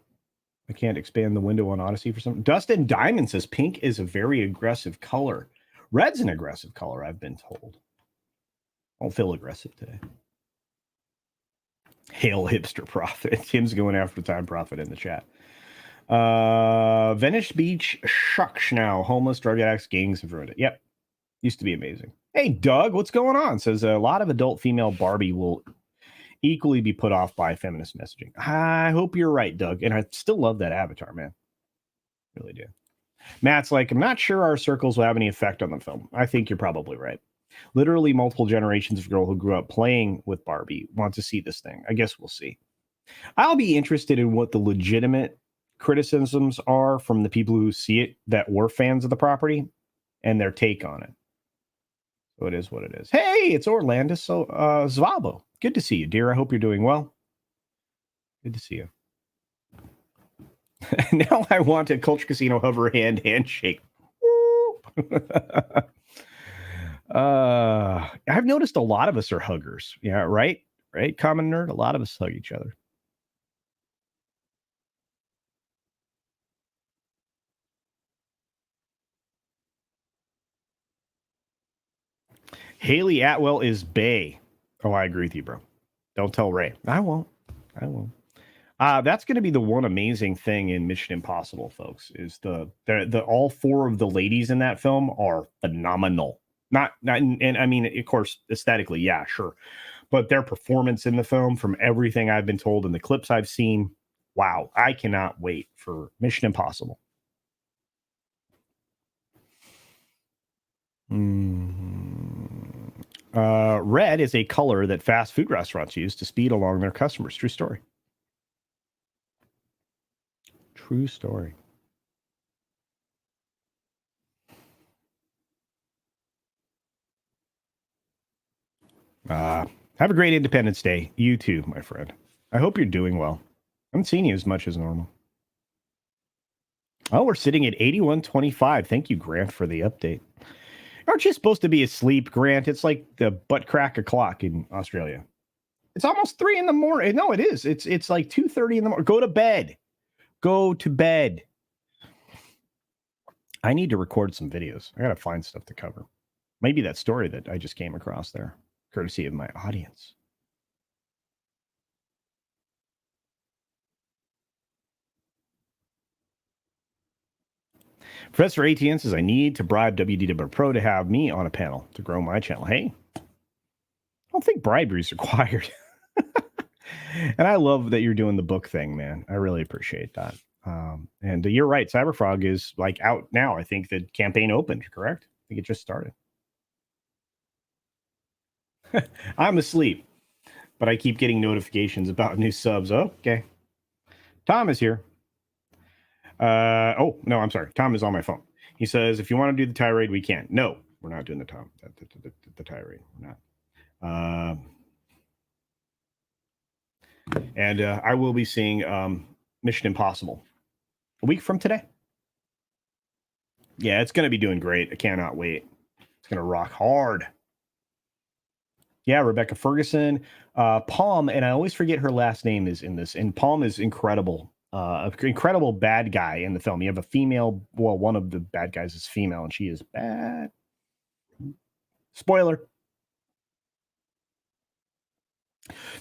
I can't expand the window on Odysee for some. Dust and Diamond says pink is a very aggressive color. Red's an aggressive color, I've been told. I don't feel aggressive today. Hail hipster prophet. Tim's going after time prophet in the chat. Venice Beach shucks now. Homeless drug addicts, gangs have ruined it. Yep. Used to be amazing. Hey, Doug, what's going on? Says a lot of adult female Barbie will equally be put off by feminist messaging. I hope you're right, Doug. And I still love that avatar, man. Really do. Matt's like, I'm not sure our circles will have any effect on the film. I think you're probably right. Literally multiple generations of girls who grew up playing with Barbie want to see this thing. I guess we'll see. I'll be interested in what the legitimate criticisms are from the people who see it that were fans of the property and their take on it. So it is what it is. Hey, it's Orlando Zvabo. Good to see you, dear. I hope you're doing well. Good to see you. Now I want a Culture Casino hover handshake. I've noticed a lot of us are huggers. Yeah, right? Right, Common Nerd? A lot of us hug each other. Haley Atwell is bae. Oh, I agree with you, bro. Don't tell Ray. I won't. That's going to be the one amazing thing in Mission Impossible, folks, is the all four of the ladies in that film are phenomenal. Not and I mean, of course, aesthetically, yeah, sure, but their performance in the film, from everything I've been told and the clips I've seen, wow, I cannot wait for Mission Impossible. Red is a color that fast food restaurants use to speed along their customers. True story. True story. Have a great Independence Day. You too, my friend. I hope you're doing well. I haven't seen you as much as normal. Oh, we're sitting at 81.25. Thank you, Grant, for the update. Aren't you supposed to be asleep, Grant? It's like the butt crack o'clock in Australia. It's almost 3 in the morning. No, it is. It's like 2:30 in the morning. Go to bed. Go to bed. I need to record some videos. I got to find stuff to cover. Maybe that story that I just came across there, courtesy of my audience. Professor ATN says, I need to bribe WDW Pro to have me on a panel to grow my channel. Hey, I don't think bribery is required. And I love that you're doing the book thing, man. I really appreciate that. And you're right. Cyberfrog is like out now. I think the campaign opened, correct? I think it just started. I'm asleep, but I keep getting notifications about new subs. Okay. Tom is here. Oh, no, I'm sorry. Tom is on my phone. He says, if you want to do the tirade, we can. No, we're not doing the tirade. We're not. And I will be seeing Mission Impossible a week from today. Yeah, it's going to be doing great. I cannot wait. It's going to rock hard. Yeah, Rebecca Ferguson, Palm, and I always forget her last name is in this. And Palm is incredible. Incredible bad guy in the film. You have a female, well, one of the bad guys is female, and she is bad. Spoiler.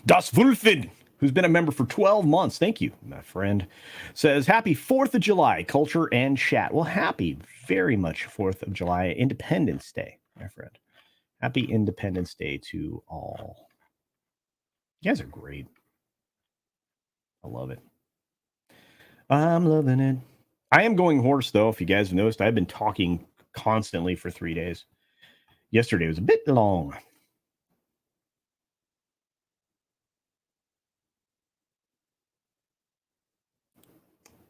Das Wulfen, who's been a member for 12 months. Thank you, my friend. Says, happy 4th of July, culture and chat. Well, happy very much 4th of July, Independence Day, my friend. Happy Independence Day to all. You guys are great. I love it. I'm loving it. I am going hoarse, though. If you guys have noticed, I've been talking constantly for 3 days. Yesterday was a bit long.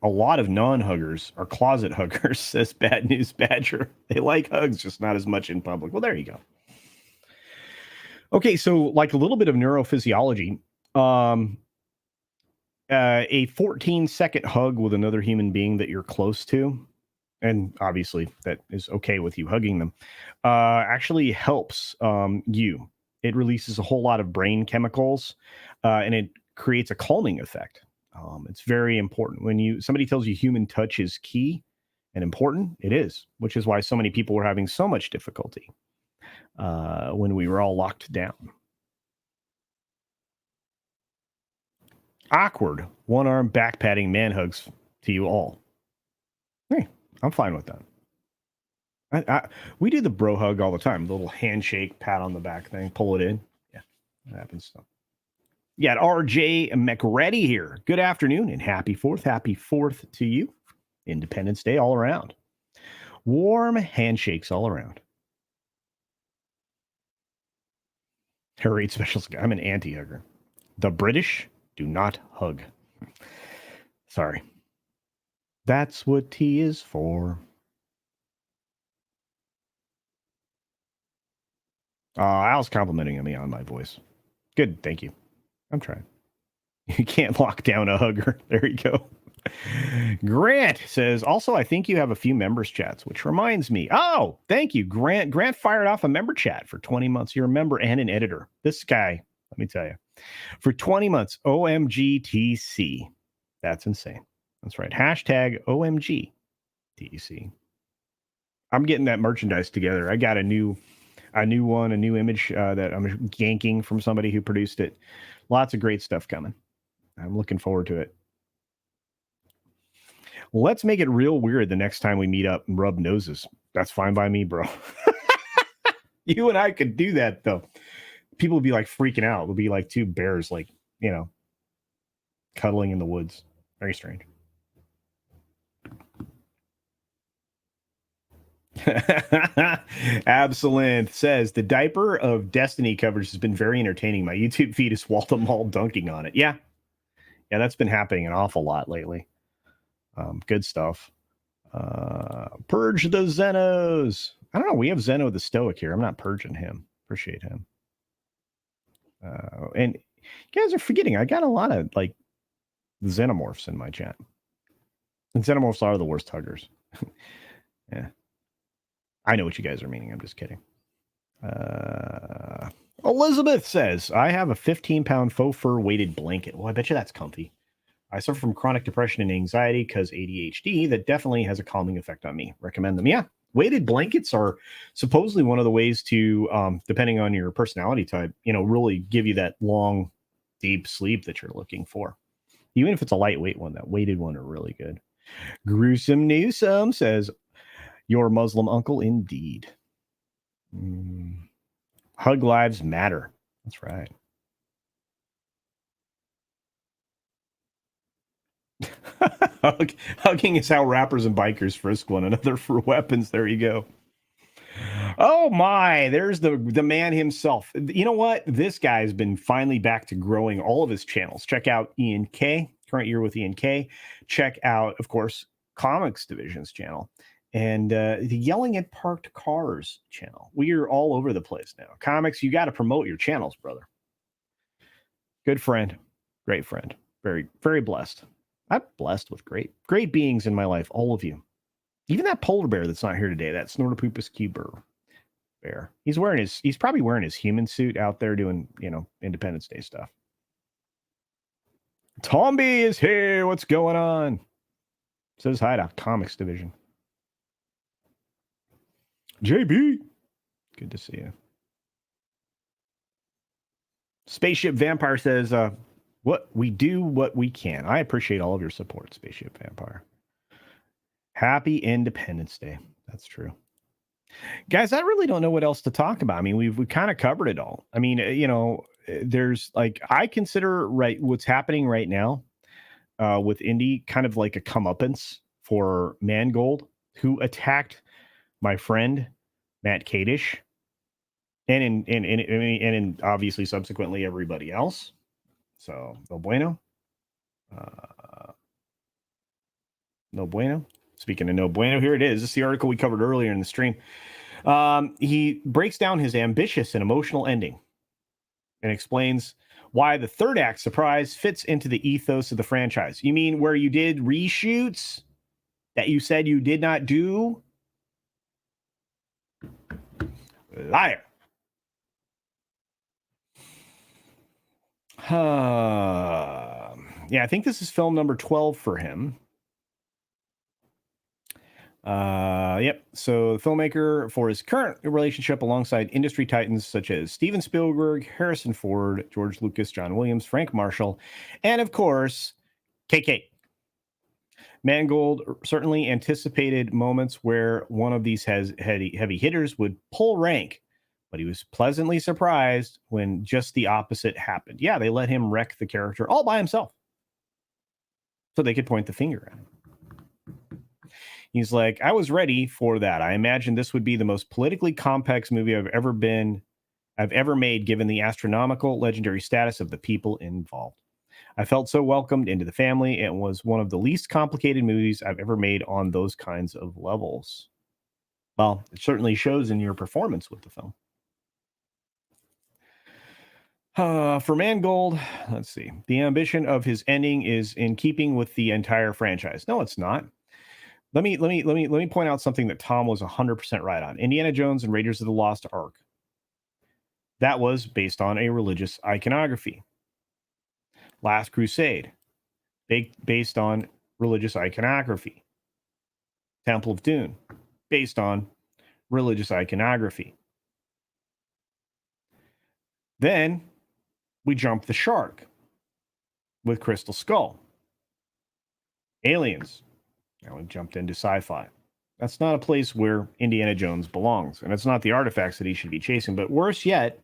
A lot of non-huggers are closet huggers, says Bad News Badger. They like hugs, just not as much in public. Well, there you go. Okay, so like a little bit of neurophysiology. A 14-second hug with another human being that you're close to, and obviously that is okay with you hugging them, actually helps you. It releases a whole lot of brain chemicals, and it creates a calming effect. It's very important. When somebody tells you human touch is key and important, it is, which is why so many people were having so much difficulty when we were all locked down. Awkward one-arm back patting man hugs to you all. Hey, I'm fine with that. We do the bro hug all the time. The little handshake, pat on the back thing, pull it in. Yeah, that happens. Yeah, RJ McReady here. Good afternoon and happy 4th. Happy 4th to you. Independence Day all around. Warm handshakes all around. Harry Special. I'm an anti-hugger. The British do not hug. Sorry. That's what tea is for. Al's complimenting me on my voice. Good, thank you. I'm trying. You can't lock down a hugger. There you go. Grant says, also, I think you have a few members chats, which reminds me. Oh, thank you, Grant. Grant fired off a member chat for 20 months. You're a member and an editor. This guy, let me tell you, for 20 months, OMGTC. That's insane. That's right. Hashtag OMGTC. I'm getting that merchandise together. I got a new one, a new image that I'm ganking from somebody who produced it. Lots of great stuff coming. I'm looking forward to it. Let's make it real weird the next time we meet up and rub noses. That's fine by me, bro. You and I could do that, though. People would be like freaking out. It would be like two bears, like, cuddling in the woods. Very strange. Absinthe says the diaper of Destiny coverage has been very entertaining. My YouTube feed is wall to wall dunking on it. Yeah, that's been happening an awful lot lately. Good stuff. Purge the Zenos. I don't know. We have Zeno the Stoic here. I'm not purging him. Appreciate him. And you guys are forgetting, I got a lot of like xenomorphs in my chat. And xenomorphs are the worst huggers. Yeah. I know what you guys are meaning. I'm just kidding. Elizabeth says, I have a 15-pound faux fur weighted blanket. Well, I bet you that's comfy. I suffer from chronic depression and anxiety because ADHD. That definitely has a calming effect on me. Recommend them. Yeah. Weighted blankets are supposedly one of the ways to, depending on your personality type, really give you that long, deep sleep that you're looking for. Even if it's a lightweight one, that weighted one are really good. Gruesome Newsome says, your Muslim uncle indeed. Hug lives matter. That's right. Hugging is how rappers and bikers frisk one another for weapons. There you go. Oh my, there's the man himself. You know what? This guy's been finally back to growing all of his channels. Check out Ian K, current year with Ian K. Check out, of course, Comics Division's channel and the Yelling at Parked Cars channel. We are all over the place now. Comics, you got to promote your channels, brother. Good friend. Great friend. Very, very blessed. I'm blessed with great beings in my life, all of you. Even that polar bear that's not here today, that Snortopupus Cuber bear. He's probably wearing his human suit out there doing, Independence Day stuff. Tomby is here. What's going on? Says hi to Comics Division. JB. Good to see you. Spaceship Vampire says, what we can. I appreciate all of your support, Spaceship Vampire. Happy Independence Day. That's true. Guys, I really don't know what else to talk about. I mean, we've kind of covered it all. I mean, there's I consider what's happening right now with Indy kind of like a comeuppance for Mangold, who attacked my friend Matt Kadish, and obviously subsequently everybody else. So no bueno. No bueno. Speaking of no bueno, here it is. This is the article we covered earlier in the stream. He breaks down his ambitious and emotional ending and explains why the third act surprise fits into the ethos of the franchise. You mean where you did reshoots that you said you did not do? Liar. Yeah, I think this is film number 12 for him. Yep. So the filmmaker, for his current relationship alongside industry titans such as Steven Spielberg, Harrison Ford, George Lucas, John Williams, Frank Marshall, and of course, KK. Mangold certainly anticipated moments where one of these heavy hitters would pull rank, but he was pleasantly surprised when just the opposite happened. Yeah, they let him wreck the character all by himself so they could point the finger at him. He's like, I was ready for that. I imagined this would be the most politically complex movie I've ever made, given the astronomical, legendary status of the people involved. I felt so welcomed into the family. It was one of the least complicated movies I've ever made on those kinds of levels. Well, it certainly shows in your performance with the film. For Mangold, let's see. The ambition of his ending is in keeping with the entire franchise. No, it's not. Let me point out something that Tom was 100% right on. Indiana Jones and Raiders of the Lost Ark. That was based on a religious iconography. Last Crusade, based on religious iconography. Temple of Doom, based on religious iconography. Then we jump the shark. with Crystal Skull. Aliens. Now we've jumped into sci-fi. That's not a place where Indiana Jones belongs, and it's not the artifacts that he should be chasing. But worse yet,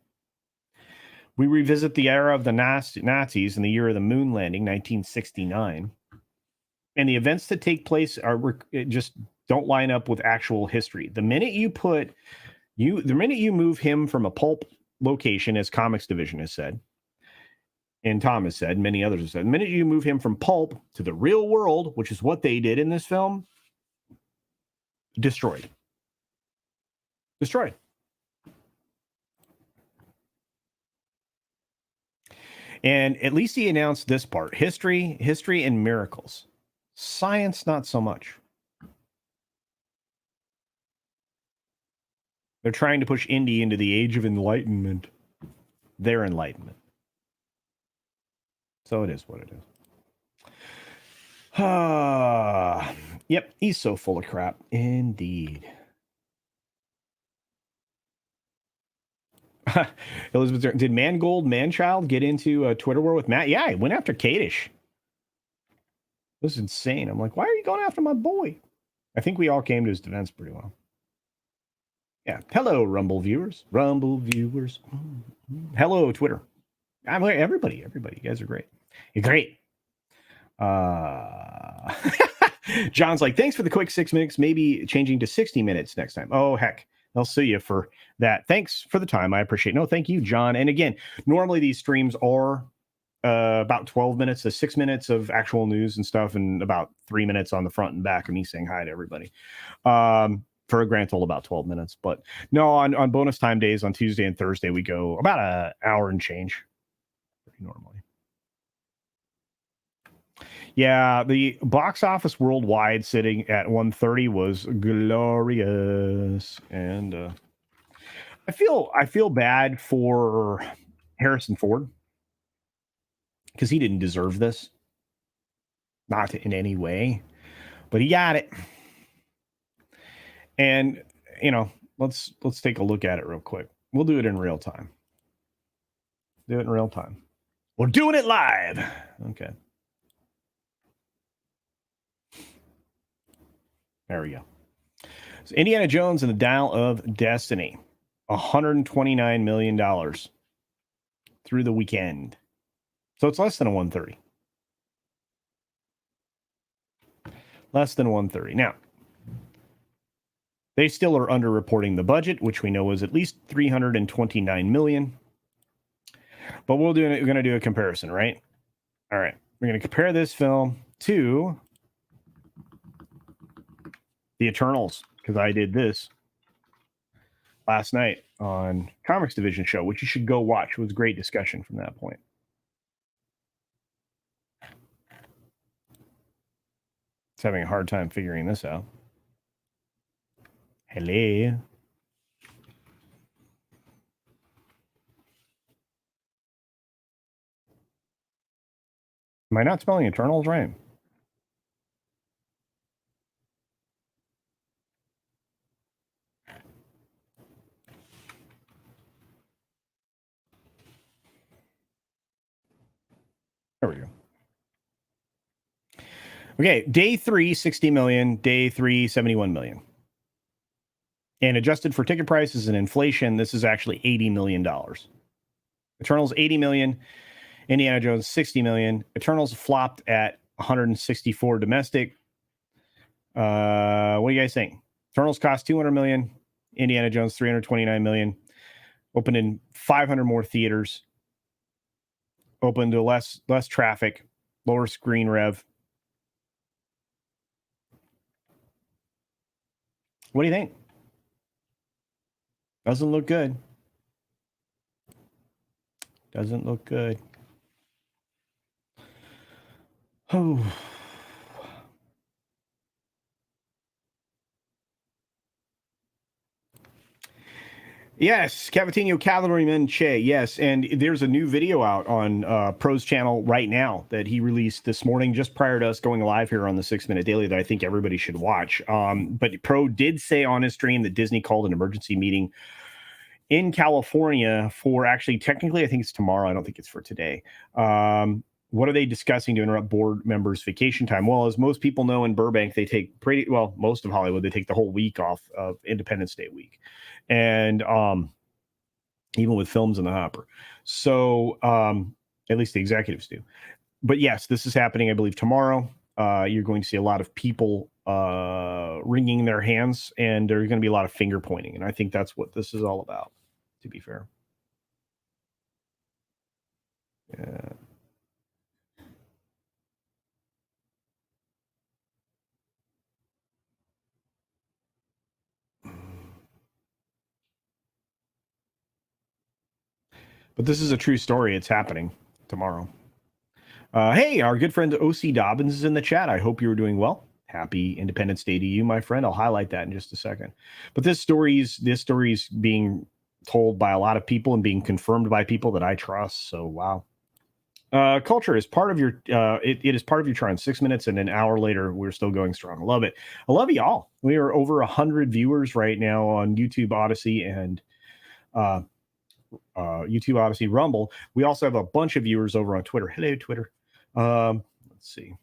we revisit the era of the Nazis in the year of the moon landing, 1969. And the events that take place are just don't line up with actual history. The minute you move him from a pulp location, as Comics Division has said, and Tom has said, many others have said, the minute you move him from pulp to the real world, which is what they did in this film, destroyed. And at least he announced this part: history and miracles. Science, not so much. They're trying to push Indy into the age of enlightenment. Their enlightenment. So it is what it is. Yep, he's so full of crap. Indeed. Elizabeth, did Mangold Manchild get into a Twitter war with Matt? Yeah, he went after Kadish. This is insane. I'm like, why are you going after my boy? I think we all came to his defense pretty well. Yeah. Hello, Rumble viewers. Hello, Twitter. I'm like, everybody. You guys are great. You're great. John's like, thanks for the quick 6 minutes, maybe changing to 60 minutes next time. Oh, heck. I'll sue you for that. Thanks for the time. I appreciate it. No, thank you, John. And again, normally these streams are about 12 minutes to 6 minutes of actual news and stuff, and about 3 minutes on the front and back of me saying hi to everybody. For a grand total about 12 minutes. But no, on bonus time days on Tuesday and Thursday, we go about an hour and change normally. Yeah, the box office worldwide sitting at 130 was glorious. And I feel bad for Harrison Ford, because he didn't deserve this. Not in any way. But he got it. And, let's take a look at it real quick. We'll do it in real time. We're doing it live. Okay. There we go. So Indiana Jones and the Dial of Destiny. $129 million through the weekend. So it's less than a 130. Less than 130. Now, they still are underreporting the budget, which we know is at least $329 million. But we're going to do a comparison, right? All right. We're going to compare this film to The Eternals, because I did this last night on Comics Division show, which you should go watch. It was a great discussion from that point. It's having a hard time figuring this out. Hello. Am I not spelling Eternals right? There we go. Okay, day 3, 60 million. Day 3, 71 million. And adjusted for ticket prices and inflation, this is actually $80 million. Eternals, 80 million. Indiana Jones, 60 million. Eternals flopped at 164 domestic. What do you guys think? Eternals cost 200 million. Indiana Jones, 329 million. Opened in 500 more theaters. Open to less traffic, lower screen rev. What do you think? Doesn't look good. Doesn't look good. Oh. Yes, Cavatinho Cavalryman Che. Yes, and there's a new video out on Pro's channel right now that he released this morning, just prior to us going live here on the 6 Minute Daily, that I think everybody should watch. But Pro did say on his stream that Disney called an emergency meeting in California for, actually, technically, I think it's tomorrow. I don't think it's for today. what are they discussing to interrupt board members' vacation time? Well, as most people know, in Burbank, they take most of Hollywood, they take the whole week off of Independence Day week. And even with films in the hopper. So at least the executives do. But yes, this is happening, I believe, tomorrow. You're going to see a lot of people wringing their hands, and there's going to be a lot of finger pointing. And I think that's what this is all about, to be fair. Yeah. But this is a true story. It's happening tomorrow. Hey, our good friend O.C. Dobbins is in the chat. I hope you're doing well. Happy Independence Day to you, my friend. I'll highlight that in just a second. But this story's being told by a lot of people and being confirmed by people that I trust. So wow. Culture is part of your it is part of your charm. 6 minutes and an hour later, we're still going strong. I love it. I love y'all. We are over 100 viewers right now on YouTube, Odysee, and YouTube, Odysee, Rumble. We also have a bunch of viewers over on Twitter. Hello, Twitter. Let's see.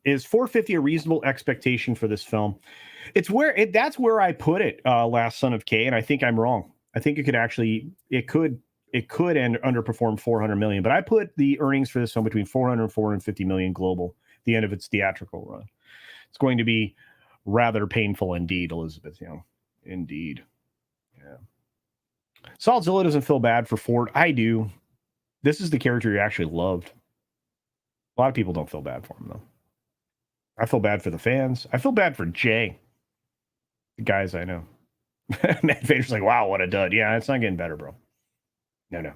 Is 450 a reasonable expectation for this film? It's that's where I put it. Last Son of K, and I think I'm wrong. I think it could and underperform 400 million, but I put the earnings for this film between 400 and 450 million global. The end of its theatrical run. It's going to be rather painful indeed, Elizabeth. Indeed. Yeah. Saltzilla doesn't feel bad for Ford. I do. This is the character you actually loved. A lot of people don't feel bad for him, though. I feel bad for the fans. I feel bad for Jay. The guys I know. Matt Vader's like, wow, what a dud. Yeah, it's not getting better, bro. No.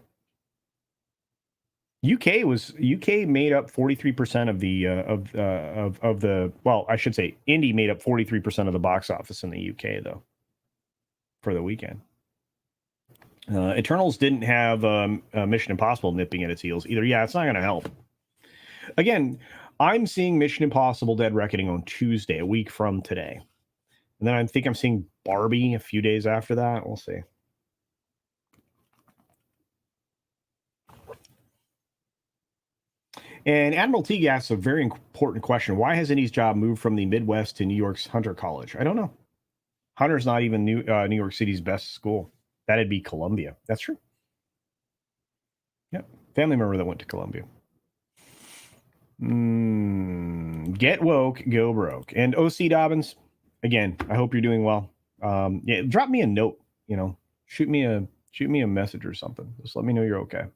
UK made up 43% of the well, I should say Indy made up 43% of the box office in the UK though for the weekend. Eternals didn't have Mission Impossible nipping at its heels either. Yeah, it's not going to help. Again, I'm seeing Mission Impossible Dead Reckoning on Tuesday, a week from today. And then I think I'm seeing Barbie a few days after that. We'll see. And Admiral Teague asks a very important question. Why has Indy's job moved from the Midwest to New York's Hunter College? I don't know. Hunter's not even New York City's best school. That'd be Columbia. That's true. Yep. Family member that went to Columbia. Get woke, go broke. And OC Dobbins, again, I hope you're doing well. Yeah, drop me a note, shoot me a message or something. Just let me know you're okay.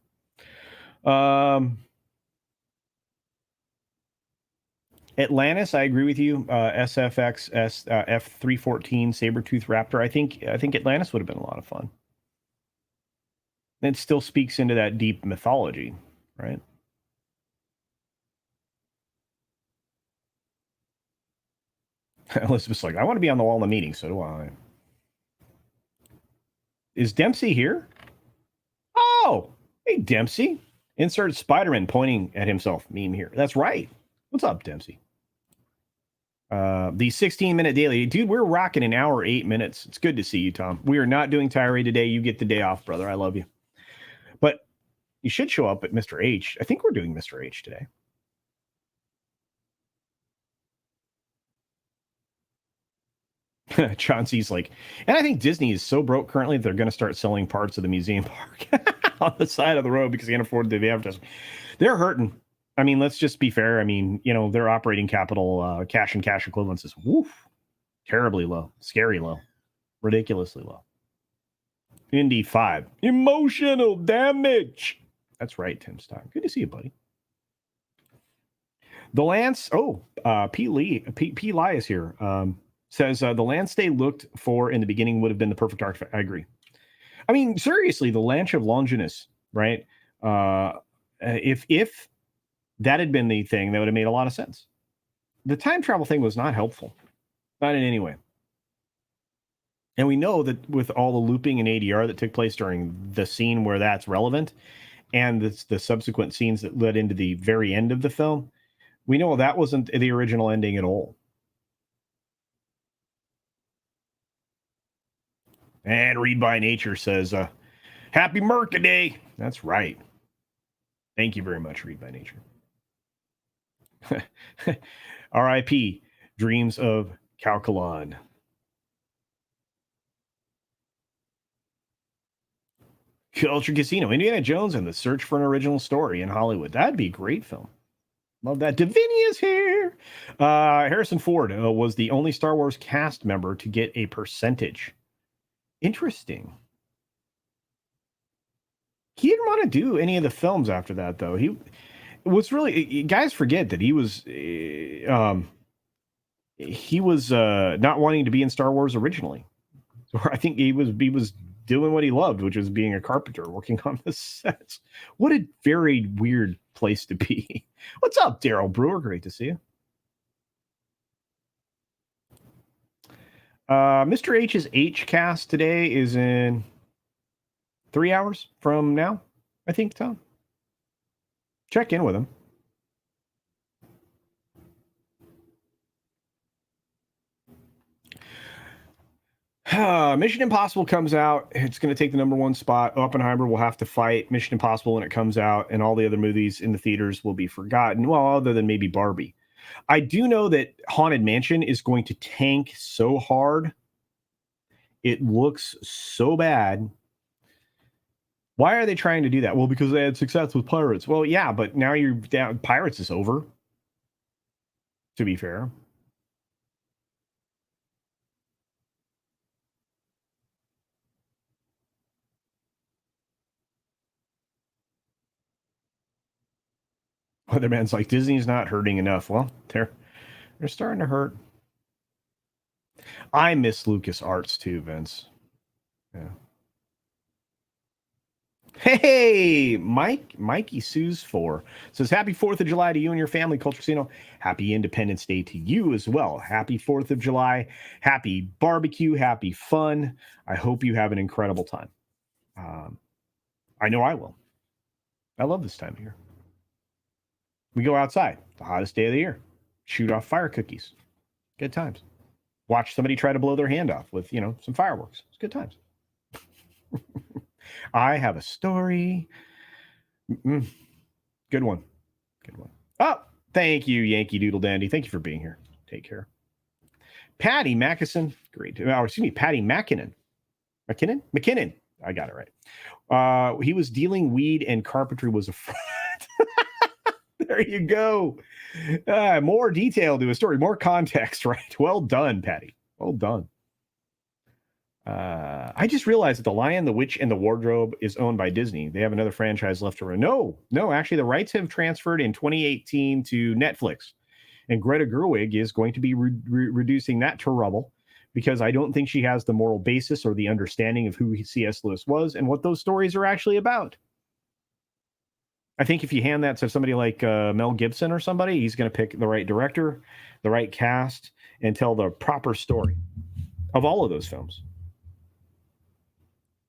Atlantis, I agree with you. SFX F314 Sabertooth Raptor. I think Atlantis would have been a lot of fun. It still speaks into that deep mythology, right? Elizabeth's like, I want to be on the wall in the meeting, so do I. Is Dempsey here? Oh, hey, Dempsey. Insert Spider-Man pointing at himself meme here. That's right. What's up, Dempsey? The 16-minute daily. Dude, we're rocking an hour, 8 minutes. It's good to see you, Tom. We are not doing tirade today. You get the day off, brother. I love you. But you should show up at Mr. H. I think we're doing Mr. H today. Chauncey's like, and I think Disney is so broke currently that they're going to start selling parts of the museum park on the side of the road because they can't afford the advertising. They're hurting. I mean, let's just be fair. I mean, their operating capital, cash and cash equivalents is terribly low, scary low, ridiculously low. Indy 5, emotional damage. That's right, Tim Stein. Good to see you, buddy. The Lance, P. Lai is here. Says the Lance they looked for in the beginning would have been the perfect artifact. I agree. I mean, seriously, the Lance of Longinus, right? If that had been the thing, that would have made a lot of sense. The time travel thing was not helpful, not in any way. And we know that with all the looping and ADR that took place during the scene where that's relevant, and the subsequent scenes that led into the very end of the film, we know that wasn't the original ending at all. And Read by Nature says, Happy Mercaday. That's right. Thank you very much, Read by Nature. R.I.P. Dreams of Calculon. Culture Casino, Indiana Jones and the Search for an Original Story in Hollywood. That'd be a great film. Love that. Davini is here. Harrison Ford was the only Star Wars cast member to get a percentage. Interesting. He didn't want to do any of the films after that, though. He was really, guys forget that he was not wanting to be in Star Wars originally. Or I think he was doing what he loved, which was being a carpenter, working on the sets. What a very weird place to be. What's up, Daryl Brewer? Great to see you. Mr. H's H cast today is in 3 hours from now, I think, Tom. Check in with him. Mission Impossible comes out. It's going to take the #1 spot. Oppenheimer will have to fight Mission Impossible when it comes out, and all the other movies in the theaters will be forgotten. Well, other than maybe Barbie. I do know that Haunted Mansion is going to tank so hard. It looks so bad. Why are they trying to do that? Well, because they had success with Pirates. Well, yeah, but now you're down. Pirates is over, to be fair. Weatherman's like, Disney's not hurting enough. Well, they're starting to hurt. I miss Lucas Arts too, Vince. Yeah. Hey, Mikey Sue's 4 says, happy 4th of July to you and your family, Culture Casino. Happy Independence Day to you as well. Happy 4th of July. Happy barbecue. Happy fun. I hope you have an incredible time. I know I will. I love this time of year. We go outside, the hottest day of the year, shoot off fire cookies. Good times. Watch somebody try to blow their hand off with, some fireworks. It's good times. I have a story. Good one. Oh, thank you, Yankee Doodle Dandy. Thank you for being here. Take care. Patty Mackison. Great. Oh, excuse me, Patty Mackinnon. McKinnon. I got it right. He was dealing weed and carpentry was a fraud. There you go. More detail to a story, more context, right? Well done, Patty. Well done. I just realized that The Lion, the Witch, and the Wardrobe is owned by Disney. They have another franchise left to run. No, actually, the rights have transferred in 2018 to Netflix. And Greta Gerwig is going to be reducing that to rubble because I don't think she has the moral basis or the understanding of who C.S. Lewis was and what those stories are actually about. I think if you hand that to somebody like Mel Gibson or somebody, he's going to pick the right director, the right cast, and tell the proper story of all of those films.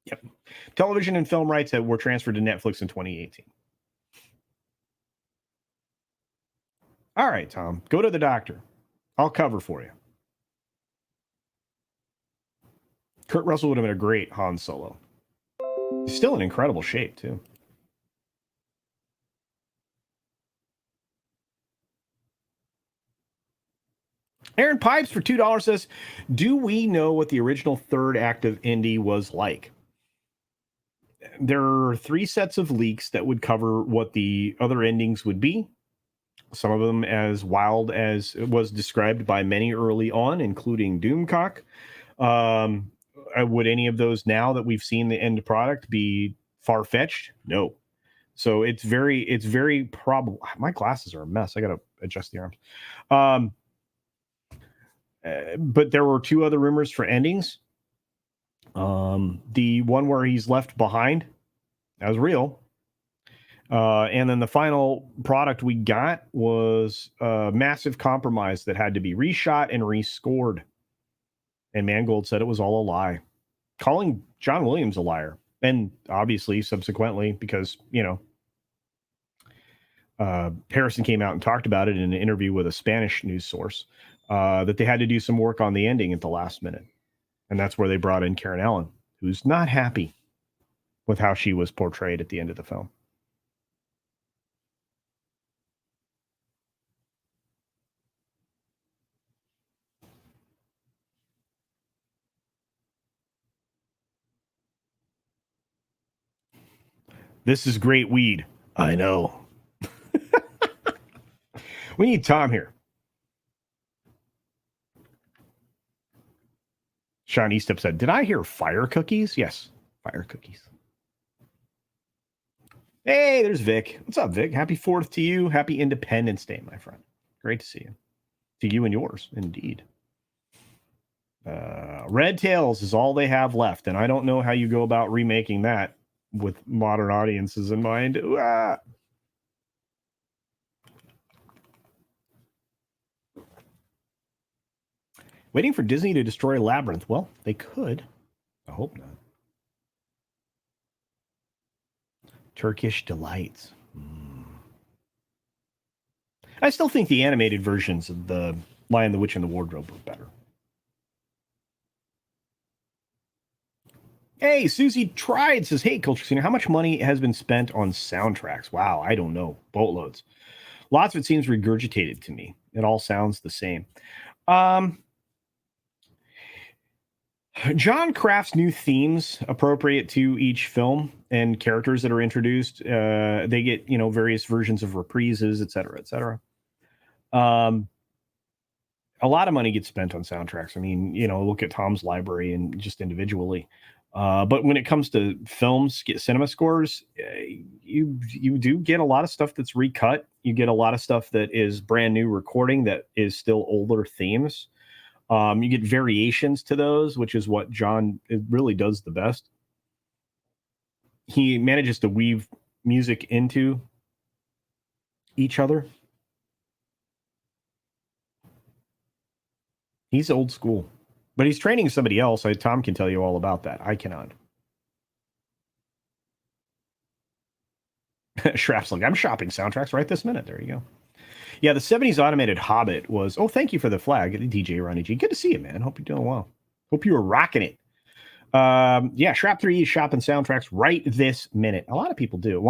Yep. Television and film rights that were transferred to Netflix in 2018. All right, Tom, go to the doctor. I'll cover for you. Kurt Russell would have been a great Han Solo. He's still in incredible shape, too. Aaron Pipes for $2 says, do we know what the original third act of Indy was like? There are 3 sets of leaks that would cover what the other endings would be. Some of them as wild as it was described by many early on, including Doomcock. Would any of those now that we've seen the end product be far-fetched? No. So it's very probable. My glasses are a mess. I got to adjust the arms. But there were 2 other rumors for endings. The one where he's left behind, that was real. And then the final product we got was a massive compromise that had to be reshot and rescored. And Mangold said it was all a lie, calling John Williams a liar. And obviously, subsequently, because, Harrison came out and talked about it in an interview with a Spanish news source, that they had to do some work on the ending at the last minute. And that's where they brought in Karen Allen, who's not happy with how she was portrayed at the end of the film. This is great weed. I know. We need Tom here. Sean Eastup said, did I hear fire cookies? Yes, fire cookies. Hey, there's Vic. What's up, Vic? Happy 4th to you. Happy Independence Day, my friend. Great to see you. To you and yours, indeed. Red Tails is all they have left, and I don't know how you go about remaking that with modern audiences in mind. Waiting for Disney to destroy Labyrinth. Well, they could. I hope not. Turkish Delights. I still think the animated versions of the Lion, the Witch, and the Wardrobe were better. Hey, Susie Tried says, hey, Culture Center, how much money has been spent on soundtracks? Wow, I don't know. Boatloads. Lots of it seems regurgitated to me. It all sounds the same. John crafts new themes appropriate to each film and characters that are introduced. They get, various versions of reprises, et cetera, et cetera. A lot of money gets spent on soundtracks. I mean, look at Tom's library and just individually. But when it comes to films, cinema scores, you do get a lot of stuff that's recut. You get a lot of stuff that is brand new recording that is still older themes. You get variations to those, which is what John really does the best. He manages to weave music into each other. He's old school, but he's training somebody else. Tom can tell you all about that. I cannot. Shrap's like, I'm shopping soundtracks right this minute. There you go. Yeah, the 70s automated Hobbit was... Oh, thank you for the flag, DJ Ronnie G. Good to see you, man. Hope you're doing well. Hope you were rocking it. Yeah, Shrap 3 is shopping soundtracks right this minute. A lot of people do.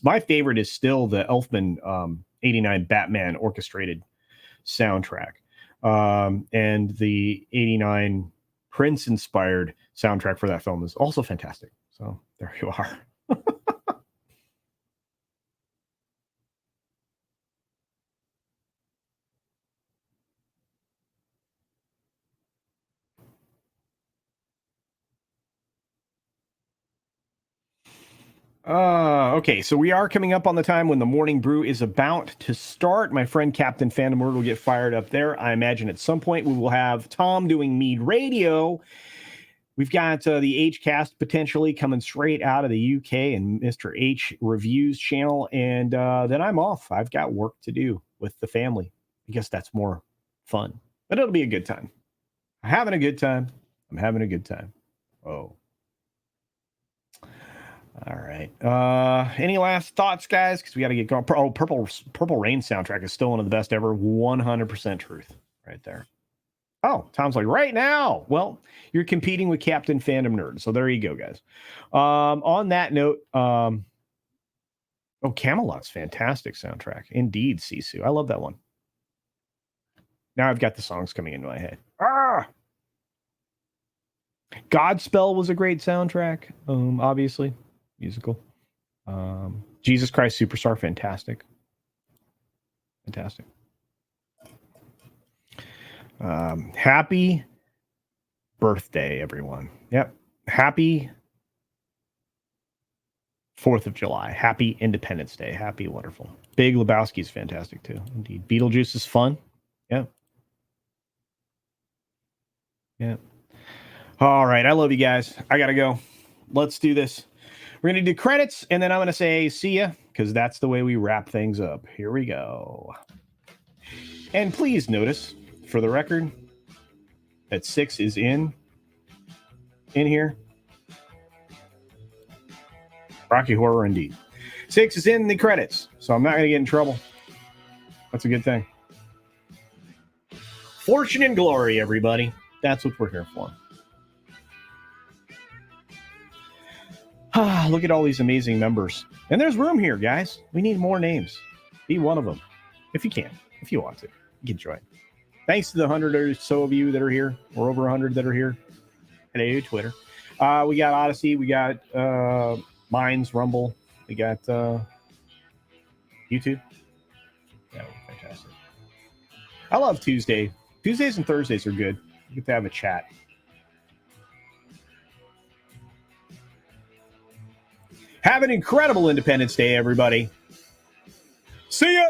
My favorite is still the Elfman 89 Batman orchestrated soundtrack. And the 89 Prince-inspired soundtrack for that film is also fantastic. So there you are. Okay, so we are coming up on the time when the morning brew is about to start. My friend Captain Phantom Word will get fired up there. I imagine at some point we will have Tom doing Mead Radio. We've got the H-Cast potentially coming straight out of the UK and Mr. H Reviews channel. And then I'm off. I've got work to do with the family. I guess that's more fun, but it'll be a good time. I'm having a good time. I'm having a good time. Oh. All right. Any last thoughts, guys? Because we got to get going. Oh, Purple Rain soundtrack is still one of the best ever. 100% truth right there. Oh, Tom's like, right now. Well, you're competing with Captain Fandom Nerd. So there you go, guys. On that note, Camelot's fantastic soundtrack. Indeed, Sisu. I love that one. Now I've got the songs coming into my head. Godspell was a great soundtrack, obviously. Musical. Jesus Christ Superstar, fantastic. Happy birthday, everyone. Yep. Happy 4th of July. Happy Independence Day. Happy wonderful. Big Lebowski is fantastic too. Indeed. Beetlejuice is fun. Yep. All right. I love you guys. I got to go. Let's do this. We're going to do credits, and then I'm going to say see ya, because that's the way we wrap things up. Here we go. And please notice, for the record, that 6 is in here. Rocky Horror, indeed. 6 is in the credits, so I'm not going to get in trouble. That's a good thing. Fortune and glory, everybody. That's what we're here for. Look at all these amazing members. And there's room here, guys. We need more names. Be one of them. If you can. If you want to. You can join. Thanks to the 100 or so of you that are here. Or over 100 that are here. Hello, Twitter. We got Odysee. We got Minds, Rumble. We got YouTube. That would be fantastic. I love Tuesday. Tuesdays and Thursdays are good. You get to have a chat. Have an incredible Independence Day, everybody. See ya!